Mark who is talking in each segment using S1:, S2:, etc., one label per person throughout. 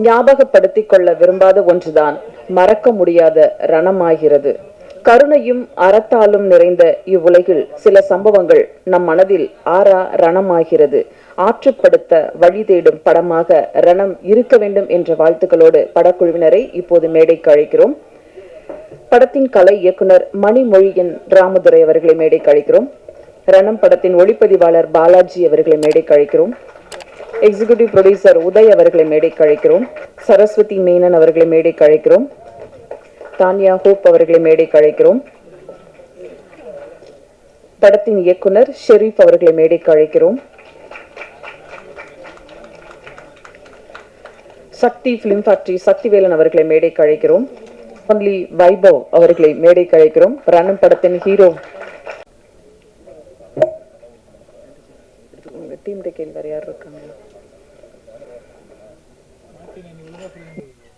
S1: ஞாபகப்படுத்திக் கொள்ள விரும்பாத ஒன்றுதான் மறக்க முடியாத ரணமாகிறது. கருணையும் அறத்தாலும் நிறைந்த இவ்வுலகில் சில சம்பவங்கள் நம் மனதில் ஆறா ரணமாகிறது. ஆற்றுப்படுத்த வழி தேடும் படமாக ரணம் இருக்க வேண்டும் என்ற வாழ்த்துக்களோடு படக்குழுவினரை இப்போது மேடைக்கு அழைக்கிறோம். படத்தின் கலை இயக்குனர் மணிமொழியன் ராமதுரை அவர்களை மேடைக்கு அழைக்கிறோம். ரணம் படத்தின் ஒளிப்பதிவாளர் பாலாஜி அவர்களை மேடைக்கு அழைக்கிறோம். எக்ஸிகியூட்டிவ் ப்ரொடியூசர் உதய் அவர்களை மேடைக்கு அழைக்கிறோம். சரஸ்வதி மேனன் அவர்களை மேடைக்கு அழைக்கிறோம். தானியா ஹோப் அவர்களை மேடைக்கு அழைக்கிறோம். படத்தின் இயக்குனர் ஷெரீப் அவர்களை மேடைக்கு அழைக்கிறோம். சக்தி பிலிம் ஃபேக்டரி சக்திவேலன் அவர்களை மேடைக்கு அழைக்கிறோம். ஒன்லி வைபவ் அவர்களை மேடைக்கு அழைக்கிறோம். ரணம் படத்தின் ஹீரோ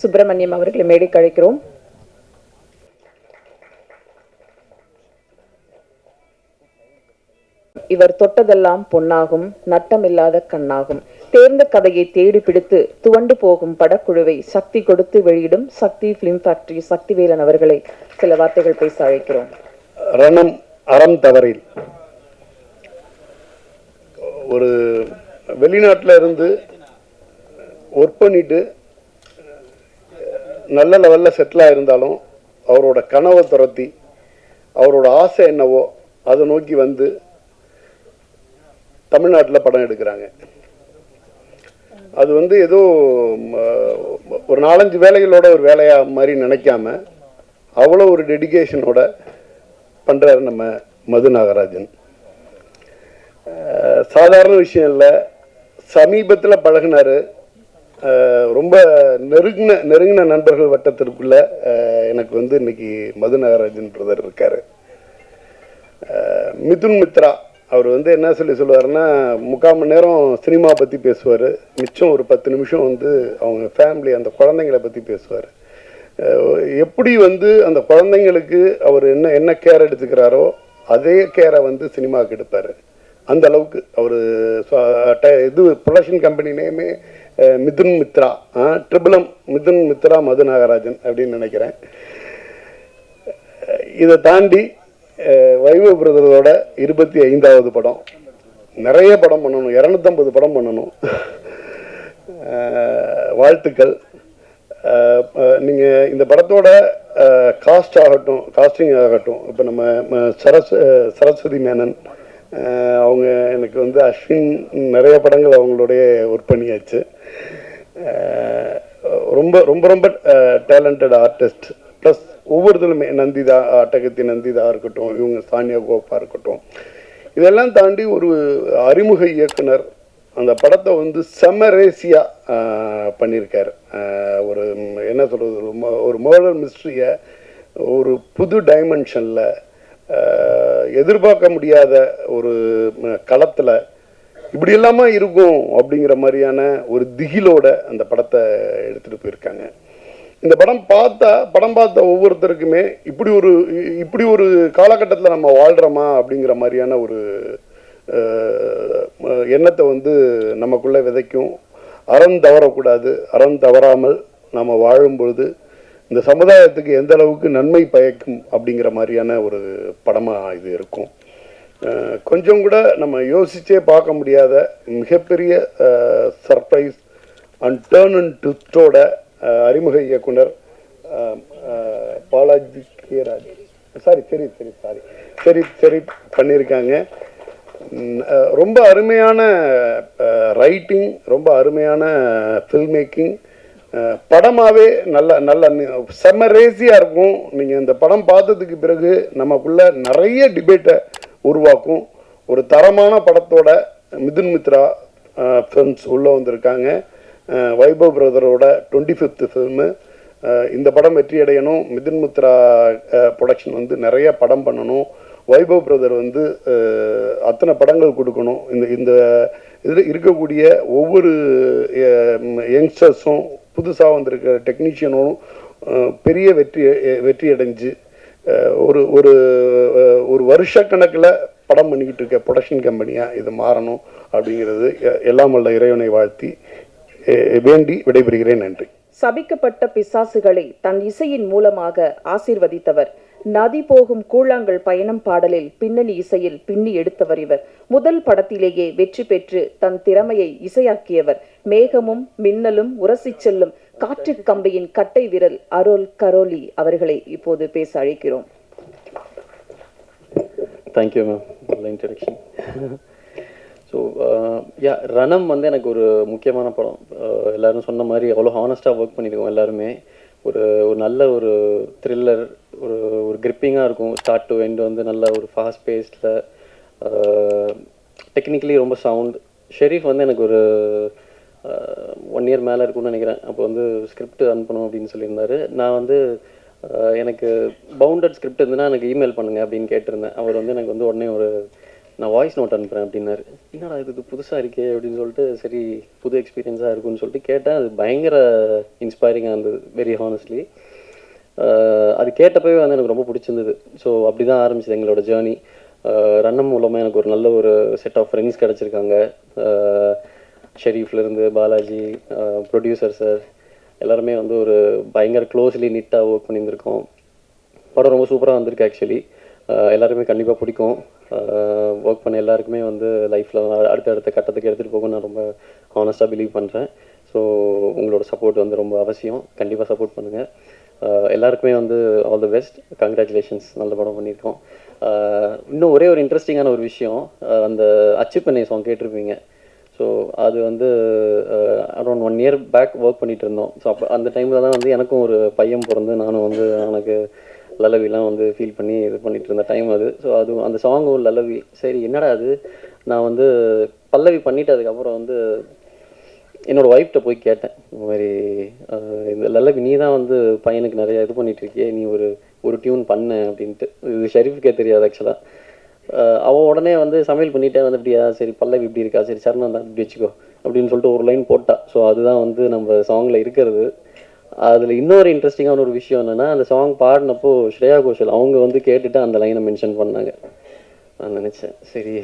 S1: சுப்பிரமணியம் அவர்களை மேடைக்கு அழைக்கிறோம். இவர் தொட்டதெல்லாம் பொன்னாகும், நட்டமில்லாத கண்ணாகும். தேர்ந்த கதையை தேடி பிடித்து துவண்டு போகும் படக்குழுவை சக்தி கொடுத்து வெளியிடும் சக்தி பிலிம் ஃபேக்டரி சக்திவேலன் அவர்களை சில வார்த்தைகள் பேச அழைக்கிறோம்.
S2: ரணம் அறம் தவறில் ஒரு வெளிநாட்டில் இருந்து ஒர்க் பண்ணிட்டு நல்ல லெவலில் செட்டில் ஆயிருந்தாலும் அவரோட கனவை துரத்தி அவரோட ஆசை என்னவோ அதை நோக்கி வந்து தமிழ்நாட்டில் படம் எடுக்கிறாங்க. அது வந்து ஏதோ ஒரு 4-5 வேலைகளோட ஒரு வேலையா மாதிரி நினைக்காம அவ்வளோ ஒரு டெடிகேஷனோட பண்ணுறாரு நம்ம மது நாகராஜன். சாதாரண விஷயம் இல்லை. சமீபத்தில் பழகினார். ரொம்ப நெருங்கின நண்பர்கள் வட்டத்திற்குள்ள எனக்கு வந்து இன்னைக்கு மது நாகராஜன் பிரதர் இருக்கார். மிதுன் மித்ரா அவர் வந்து என்ன சொல்லுவாருன்னா 3/4 மணி நேரம் சினிமா பற்றி பேசுவார். மிச்சம் ஒரு 10 நிமிஷம் வந்து அவங்க ஃபேமிலி அந்த குழந்தைங்களை பற்றி பேசுவார். எப்படி வந்து அந்த குழந்தைங்களுக்கு அவர் என்ன கேர் எடுத்துக்கிறாரோ அதே கேரை வந்து சினிமாவுக்கு எடுப்பார். அந்த அளவுக்கு அவர் இது ப்ரொடக்ஷன் கம்பெனி நேமே மிதுன் மித்ரா, ட்ரிபிளம் மிதுன் மித்ரா மது நாகராஜன் அப்படின்னு நினைக்கிறேன். இதை தாண்டி வைபவ் பிரதரோட 25வது படம். நிறைய படம் பண்ணணும், 250 படம் பண்ணணும். வாழ்த்துக்கள். நீங்கள் இந்த படத்தோட காஸ்டிங் ஆகட்டும், இப்போ நம்ம சரஸ்வதி மேனன் அவங்க எனக்கு வந்து அஸ்வின் நிறைய படங்கள் அவங்களுடைய ஒர்க் பண்ணியாச்சு. ரொம்ப ரொம்ப ரொம்ப டேலண்டட் ஆர்டிஸ்ட். ப்ளஸ் ஒவ்வொருத்தருமே நந்திதா, அட்டகத்தி நந்திதா இருக்கட்டும், இவங்க சானியா கோப்பா இருக்கட்டும், இதெல்லாம் தாண்டி ஒரு அறிமுக இயக்குனர் அந்த படத்தை வந்து செமரேசியாக பண்ணியிருக்கார். ஒரு என்ன சொல்கிறது, ஒரு மர்டர் மிஸ்ட்ரியை ஒரு புது டைமென்ஷனில் எதிர்பார்க்க முடியாத ஒரு களத்தில் இப்படி எல்லாமே இருக்கும் அப்படிங்கிற மாதிரியான ஒரு திகிலோட அந்த படத்தை எடுத்துகிட்டு போயிருக்காங்க. இந்த படம் பார்த்த ஒவ்வொருத்தருக்குமே இப்படி ஒரு காலகட்டத்தில் நம்ம வாழ்கிறோமா அப்படிங்கிற மாதிரியான ஒரு எண்ணத்தை வந்து நமக்குள்ளே விதைக்கும். அறம் தவறக்கூடாது, அறம் தவறாமல் நம்ம வாழும்பொழுது இந்த சமுதாயத்துக்கு எந்த அளவுக்கு நன்மை பயக்கும் அப்படிங்கிற மாதிரியான ஒரு படமாக இது இருக்கும். கொஞ்சம் கூட நம்ம யோசிச்சே பார்க்க முடியாத மிகப்பெரிய சர்ப்ரைஸ் அண்ட் டர்ன் அண்ட் ட்விஸ்டோட அறிமுக இயக்குனர் பாலாஜி கேராஜ் சரி பண்ணியிருக்காங்க. ரொம்ப அருமையான ரைட்டிங், ரொம்ப அருமையான ஃபில்ம் மேக்கிங். படமாகவே நல்ல செம்ம ரேசியாக இருக்கும். நீங்கள் இந்த படம் பார்த்ததுக்கு பிறகு நமக்குள்ள நிறைய டிபேட்டை உருவாக்கும். ஒரு தரமான படத்தோட மிதுன் மித்ரா ஃபிலிம்ஸ் உள்ளே வந்திருக்காங்க. வைபவ் பிரதரோட 25th ஃபில்மு. இந்த படம் வெற்றி அடையணும். மிதுன் மித்ரா ப்ரொடக்ஷன் வந்து நிறைய படம் பண்ணணும். வைபவ் பிரதர் வந்து அத்தனை படங்கள் கொடுக்கணும். இந்த இதில் இருக்கக்கூடிய ஒவ்வொரு யங்ஸ்டர்ஸும் புதுசாக வந்திருக்க டெக்னீஷியனும் பெரிய வெற்றி அடைஞ்சு ஒரு ஒரு வருஷக்கணக்கில் படம் பண்ணிக்கிட்டு இருக்க ப்ரொடக்ஷன் கம்பெனியாக இது மாறணும் அப்படிங்கிறது எல்லாம் வல்ல இறைவனை வாழ்த்தி வேண்டி விடைபெறுகிறேன். நன்றி.
S1: சபிக்கப்பட்ட பிசாசுகளை தன் இசையின் மூலமாக ஆசீர்வதித்தவர். நதி போகும் கூழாங்கல் பயணம் பாடலில் பின்னணி இசையில் பின்னி எடுத்தவர் இவர். முதல் படத்திலேயே வெற்றி பெற்று தன் திறமையை இசையாக்கியவர். மேகமும் மின்னலும் உரசிச் செல்லும் காற்று கம்பியின் கட்டை விரல் அரோல் கரோலி அவர்களை இப்போது பேச அழைக்கிறோம்.
S3: தேங்க்யூ மேம், நல்ல இன்ட்ரடக்ஷன். ஸோ ரணம் வந்து எனக்கு ஒரு முக்கியமான படம். எல்லோரும் சொன்ன மாதிரி அவ்வளோ ஹானஸ்ட்டாக ஒர்க் பண்ணியிருக்கோம் எல்லாருமே. ஒரு ஒரு நல்ல ஒரு த்ரில்லர், ஒரு ஒரு கிரிப்பிங்காக இருக்கும். ஸ்டார்ட் டு எண்ட் வந்து நல்ல ஒரு ஃபாஸ்ட் பேஸ்டில், டெக்னிக்கலி ரொம்ப சவுண்ட். ஷெரீஃப் வந்து எனக்கு ஒரு 1 இயர் மேலே இருக்கும்னு நினைக்கிறேன். அப்போ வந்து ஸ்கிரிப்ட் அனுப்பணும் அப்படின்னு சொல்லியிருந்தாரு. நான் வந்து எனக்கு பவுண்டட் ஸ்கிரிப்ட் இருந்துன்னா எனக்கு இமெயில் பண்ணுங்கள் அப்படின்னு கேட்டிருந்தேன். அவர் வந்து எனக்கு வந்து உடனே நான் வாய்ஸ் நோட் அனுப்புகிறேன் அப்படின்னாரு. என்னடா இது புதுசாக இருக்கே அப்படின்னு சொல்லிட்டு, சரி புது எக்ஸ்பீரியன்ஸாக இருக்குன்னு சொல்லிட்டு கேட்டேன். அது பயங்கர இன்ஸ்பைரிங்காக இருந்தது, வெரி ஹானஸ்ட்லி. அது கேட்டப்பவே வந்து எனக்கு ரொம்ப பிடிச்சிருந்தது. ஸோ அப்படி தான் ஆரம்பிச்சது எங்களோட ஜேர்னி. ரன்னம் மூலமாக எனக்கு ஒரு நல்ல ஒரு செட் ஆஃப் ஃப்ரெண்ட்ஸ் கிடச்சிருக்காங்க. ஷெரீஃப்லேருந்து பாலாஜி, ப்ரொடியூசர் சார், எல்லாருமே வந்து ஒரு பயங்கர க்ளோஸ்லி நீட்டாக ஒர்க் பண்ணியிருந்திருக்கோம். படம் ரொம்ப சூப்பராக வந்திருக்கு. ஆக்சுவலி எல்லாருமே கண்டிப்பாக பிடிக்கும். ஒர்க் பண்ண எல்லாருக்குமே வந்து லைஃப்பில் அடுத்தடுத்த கட்டத்துக்கு எடுத்துகிட்டு போக நான் ரொம்ப ஹானஸ்ட்டாக பிலீவ் பண்ணுறேன். ஸோ உங்களோட சப்போர்ட் வந்து ரொம்ப அவசியம். கண்டிப்பாக சப்போர்ட் பண்ணுங்கள். எல்லாருக்குமே வந்து ஆல் தி பெஸ்ட். கங்க்ராச்சுலேஷன்ஸ், நல்ல படம் பண்ணியிருக்கோம். இன்னும் ஒரே ஒரு இன்ட்ரெஸ்டிங்கான ஒரு விஷயம், அந்த அச்சுப்பண்ணை சாங் கேட்டிருப்பீங்க. ஸோ அது வந்து அரௌண்ட் 1 இயர் பேக் ஒர்க் பண்ணிகிட்டு இருந்தோம். ஸோ அப்போ அந்த டைமில் தான் வந்து எனக்கும் ஒரு பையன் பிறந்து நானும் வந்து எனக்கு லலவிலாம் வந்து ஃபீல் பண்ணி இது பண்ணிகிட்டு இருந்த டைம் அது. ஸோ அது அந்த சாங்கும் லலவி, சரி என்னடா அது, நான் வந்து பல்லவி பண்ணிவிட்டு அதுக்கப்புறம் வந்து என்னோடய ஒய்ஃப்கிட்ட போய் கேட்டேன். இந்த மாதிரி இந்த லலவி நீ தான் வந்து பையனுக்கு நிறையா இது பண்ணிகிட்ருக்கியே, நீ ஒரு டியூன் பண்ண அப்படின்ட்டு. இது ஷெரீஃப்கே தெரியாது ஆக்சுவலாக. அவன் உடனே வந்து சமையல் பண்ணிகிட்டே வந்து அப்படியா, சரி பல்லவி இப்படி இருக்கா, சரி சரணம் தான் இப்படி வச்சுக்கோ அப்படின்னு சொல்லிட்டு ஒரு லைன் போட்டா. ஸோ அதுதான் வந்து நம்ம சாங்கில் இருக்கிறது. அதில் இன்னொரு இன்ட்ரெஸ்டிங்கான ஒரு விஷயம் என்னென்னா, அந்த சாங் பாடினப்போ ஸ்ரேயா கோஷல் அவங்க வந்து கேட்டுட்டு அந்த லைனை மென்ஷன் பண்ணாங்க. நான் நினச்சேன், சரி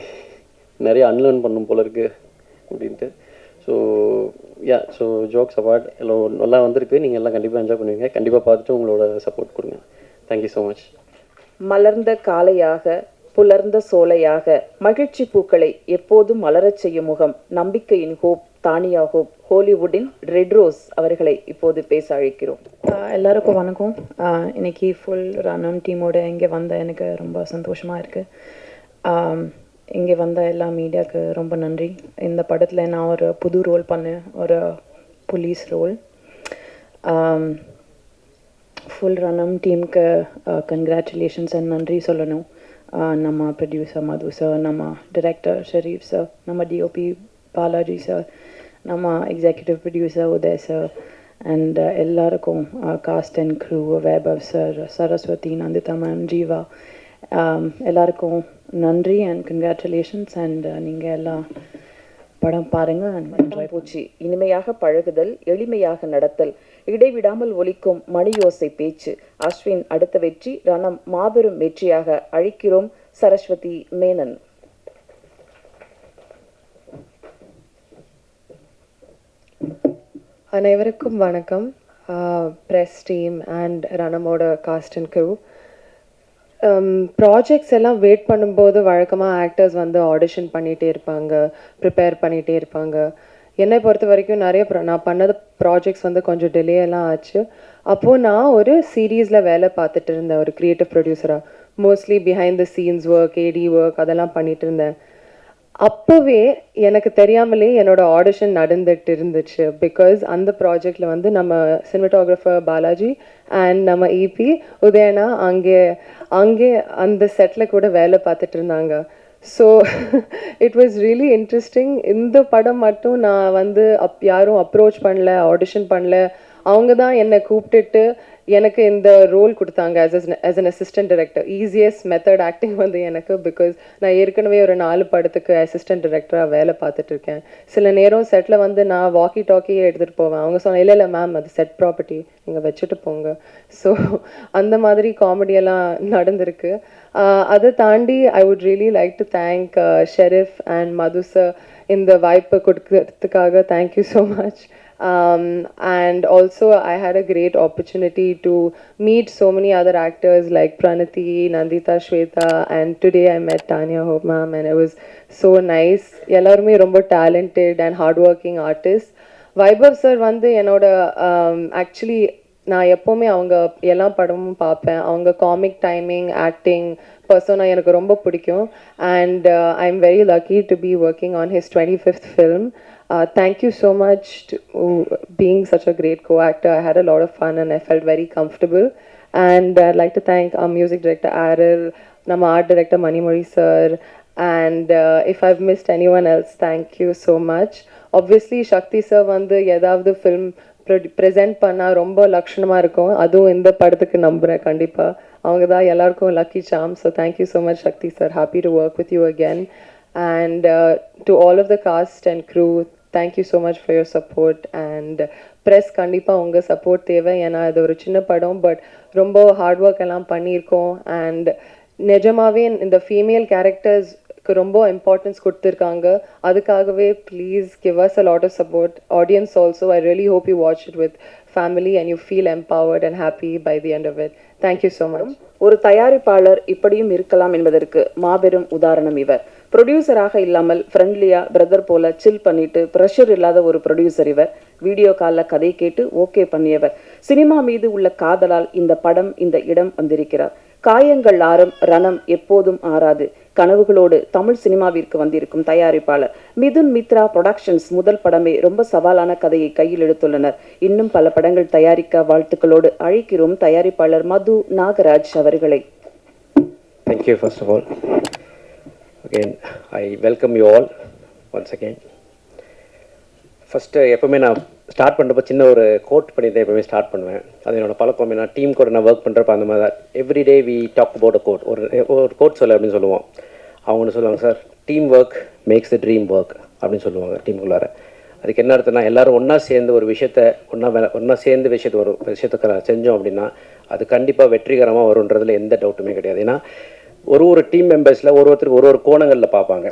S3: நிறைய அன்லேர்ன் பண்ணும் போல இருக்கு அப்படின்ட்டு. ஸோ ஜோக்ஸ் அவார்ட் எல்லாம் நல்லா வந்திருக்கு. நீங்கள் எல்லாம் கண்டிப்பாக என்ஜாய் பண்ணுவீங்க. கண்டிப்பாக பார்த்துட்டு உங்களோட சப்போர்ட் கொடுங்க. Thank you so much.
S1: மலர்ந்த காலையாக, புலர்ந்த சோலையாக, மகிழ்ச்சி பூக்களை எப்போதும் மலரச் செய்யும் முகம், நம்பிக்கையின் ஹோப், தானியா ஹோப், ஹாலிவுட்டின் ரெட் ரோஸ் அவர்களை இப்போது பேச அழைக்கிறோம்.
S4: எல்லாருக்கும் வணக்கம். இன்னைக்கு ஃபுல் ரணம் டீமோட இங்கே வந்த எனக்கு ரொம்ப சந்தோஷமாக இருக்குது. இங்கே வந்த எல்லா மீடியாவுக்கு ரொம்ப நன்றி. இந்த படத்தில் நான் ஒரு புது ரோல் பண்ணேன், ஒரு போலீஸ் ரோல். ஃபுல் ரணம் டீமுக்கு கங்க்ராச்சுலேஷன்ஸ் அண்ட் நன்றி சொல்லணும். நம்ம ப்ரொடியூசர் மது சார், நம்ம டைரக்டர் ஷெரீஃப் சார், நம்ம டிஓபி பாலாஜி சார், நம்ம executive producer Uday sir, and எல்லாருக்கும் cast and crew, Vaibhav sir, Saraswathi, Nanditha ma'am, Jeeva, எல்லாருக்கும் நன்றி அண்ட் கங்க்ராச்சுலேஷன்ஸ். அண்ட் நீங்கள் எல்லாம் படம் பாருங்கள் அண்ட் என்ஜாய்.
S1: பூச்சி இனிமையாக பழகுதல், எளிமையாக நடத்தல், இடைவிடாமல் ஒலிக்கும் மணியோசை பேச்சு. அஸ்வின் அடுத்த வெற்றி, ரணம் மாபெரும் வெற்றியாக அழைக்கிறோம். சரஸ்வதி மேனன்.
S5: அனைவருக்கும் வணக்கம். ப்ரெஸ் டீம் அண்ட் ரணமோட காஸ்ட் அண்ட் க்ரூ. ப்ராஜெக்ட்ஸ் எல்லாம் வெயிட் பண்ணும்போது வழக்கமாக ஆக்டர்ஸ் வந்து ஆடிஷன் பண்ணிகிட்டே இருப்பாங்க, ப்ரிப்பேர் பண்ணிகிட்டே இருப்பாங்க. என்னை பொறுத்த வரைக்கும் நான் பண்ணது ப்ராஜெக்ட்ஸ் வந்து கொஞ்சம் டிலே எல்லாம் ஆச்சு. அப்போது நான் ஒரு சீரீஸில் வேலை பார்த்துட்டு இருந்தேன், ஒரு க்ரியேட்டிவ் ப்ரொடியூசராக. Mostly behind the scenes work, AD work அதெல்லாம் பண்ணிகிட்டு இருந்தேன். அப்போவே எனக்கு தெரியாமலே என்னோட ஆடிஷன் நடந்துட்டு இருந்துச்சு. பிகாஸ் அந்த ப்ராஜெக்டில் வந்து நம்ம சினிமாட்டோகிராஃபர் பாலாஜி அண்ட் நம்ம இபி உதயனா அங்கே அந்த செட்டில் கூட வேலை பார்த்துட்டு இருந்தாங்க. So it was really interesting. இந்த படம் மட்டும் நான் வந்து யாரும் அப்ரோச் பண்ணல, ஆடிஷன் பண்ணல. அவங்க தான் என்னை கூப்பிட்டுட்டு எனக்கு இந்த ரோல் கொடுத்தாங்க as an assistant director. Easiest method acting வந்து எனக்கு. பிகாஸ் நான் ஏற்கனவே ஒரு 4 படத்துக்கு அசிஸ்டன்ட் டைரக்டராக வேலை பார்த்துட்டு இருக்கேன். சில நேரம் செட்டில் வந்து நான் வாக்கி டாக்கியே எடுத்துகிட்டு போவேன். அவங்க சொன்ன இல்லை மேம் அது செட் ப்ராப்பர்ட்டி, நீங்கள் வச்சுட்டு போங்க. ஸோ அந்த மாதிரி காமெடியெல்லாம் நடந்திருக்கு. அதை தாண்டி I would really like to thank Sherif and Madhu sir இந்த வாய்ப்பை கொடுக்கறதுக்காக. Thank you so much. And also I had a great opportunity to meet so many other actors like Pranati, Nandita, Shweta, and today I met Tanya Hope ma'am, and it was so nice. எல்லாருமே ரொம்ப talented and hardworking artists. Vaibhav sir வந்து என்னோட actually நான் எப்போவுமே அவங்க எல்லா படமும் பார்ப்பேன். அவங்க காமிக் டைமிங், ஆக்டிங், பர்சனா எனக்கு ரொம்ப பிடிக்கும். And I am very lucky to be working on his 25th film. Thank you so much to being such a great co-actor. I had a lot of fun and I felt very comfortable. And I'd like to thank our music director Aril, nama art director Manimori sir, and if I've missed anyone else, thank you so much. Obviously Shakti sir வந்து ஏதாவது film present பண்ணா ரொம்ப லட்சணமா இருக்கும். அதுவும் இந்த படத்துக்கு நம்புறேன் கண்டிப்பா. அவங்க தான் எல்லாருக்கும் lucky charm. So thank you so much Shakti sir. Happy to work with you again. And to all of the cast and crew, thank you so much for your support. And press கண்டிப்பா உங்க support தேவை. ஏன்னா இது ஒரு சின்ன படம் but ரொம்ப hard work எல்லாம் பண்ணியிருக்கோம். And நிஜமாவே இந்த ஃபீமேல் கேரக்டர்ஸ்க்கு ரொம்ப இம்பார்ட்டன்ஸ் கொடுத்துருக்காங்க. அதுக்காகவே please give us a lot of support. Audience also, I really hope you watch it with family and you feel empowered and happy by the end of it. Thank you so much.
S1: ஒரு தயாரிப்பாளர் இப்படியும் இருக்கலாம் என்பதற்கு மாபெரும் உதாரணம் இவர். ப்ரொடியூசராக இல்லாமல் ஃப்ரெண்ட்லியா பிரதர் போல சில் பண்ணிட்டு ப்ரெஷர் இல்லாத ஒரு ப்ரொடியூசர் இவர். வீடியோ காலில் கதை கேட்டு ஓகே பண்ணியவர். சினிமா மீது உள்ள காதலால் இந்த படம் இந்த இடம் வந்திருக்கிறார். காயங்கள் ஆறும், ரணம் எப்போதும் ஆறாது கனவுகளோடு தமிழ் சினிமாவிற்கு வந்திருக்கும் தயாரிப்பாளர் மிதுன் மித்ரா புரொடக்ஷன்ஸ் முதல் படமே ரொம்ப சவாலான கதையை கையில் எடுத்துள்ளனர். இன்னும் பல படங்கள் தயாரிக்க வாழ்த்துக்களோடு அழைக்கிறோம் தயாரிப்பாளர் மது நாகராஜ் அவர்களை.
S6: Thank you first of all. Again, I welcome you all once again. First எப்போவுமே நான் ஸ்டார்ட் பண்ணுறப்ப சின்ன ஒரு கோட் பண்ணி தான் எப்போவுமே ஸ்டார்ட் பண்ணுவேன். அது என்னோட பழக்கம். நான் டீம் கூட நான் ஒர்க் பண்ணுறப்ப அந்த மாதிரி தான் everyday we talk about a quote. ஒரு கோட் சொல்ல அப்படின்னு சொல்லுவோம். அவங்க ஒன்று சொல்லுவாங்க, sir team work makes the dream work அப்படின்னு சொல்லுவாங்க டீமுக்குள்ளார. அதுக்கு என்ன அர்த்தம்னா, எல்லோரும் ஒன்றா சேர்ந்து ஒரு விஷயத்தை ஒன்றா சேர்ந்து ஒரு விஷயத்தை செஞ்சோம் அப்படின்னா அது கண்டிப்பாக வெற்றிகரமாக வருன்றதுல எந்த டவுட்டுமே கிடையாது. ஏன்னா ஒரு டீம் மெம்பர்ஸில் ஒருத்தருக்கு ஒரு கோணங்களில் பார்ப்பாங்க.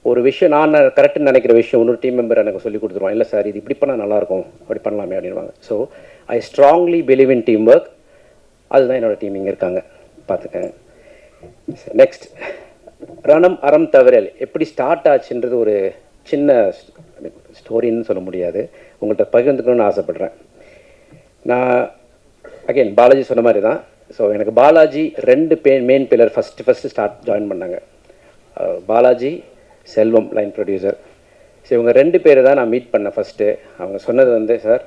S6: ஒரு விஷயம் நான் கரெக்டுன்னு நினைக்கிற விஷயம் இன்னொரு டீம் மெம்பர் எனக்கு சொல்லி கொடுத்துருவான், இல்லை சார் இது இப்படி பண்ணால் நல்லாயிருக்கும், அப்படி பண்ணலாமே அப்படின்வாங்க. So I strongly believe in team work. அதுதான் என்னோடய டீம் இங்கே இருக்காங்க, பார்த்துக்கங்க. நெக்ஸ்ட், ரணம் அறம் தவறல் எப்படி ஸ்டார்ட் ஆச்சுன்றது ஒரு சின்ன ஸ்டோரின்னு சொல்ல முடியாது, உங்கள்கிட்ட பகிர்ந்துக்கணும்னு ஆசைப்பட்றேன். நான் அகெயின் பாலாஜி சொன்ன மாதிரி தான். ஸோ எனக்கு பாலாஜி ரெண்டு மெயின் பில்லர் ஃபஸ்ட்டு ஜாயின் பண்ணாங்க. பாலாஜி, செல்வம் லைன் ப்ரொடியூசர். ஸோ இவங்க ரெண்டு பேரை தான் நான் மீட் பண்ணேன் ஃபஸ்ட்டு. அவங்க சொன்னது வந்து, சார்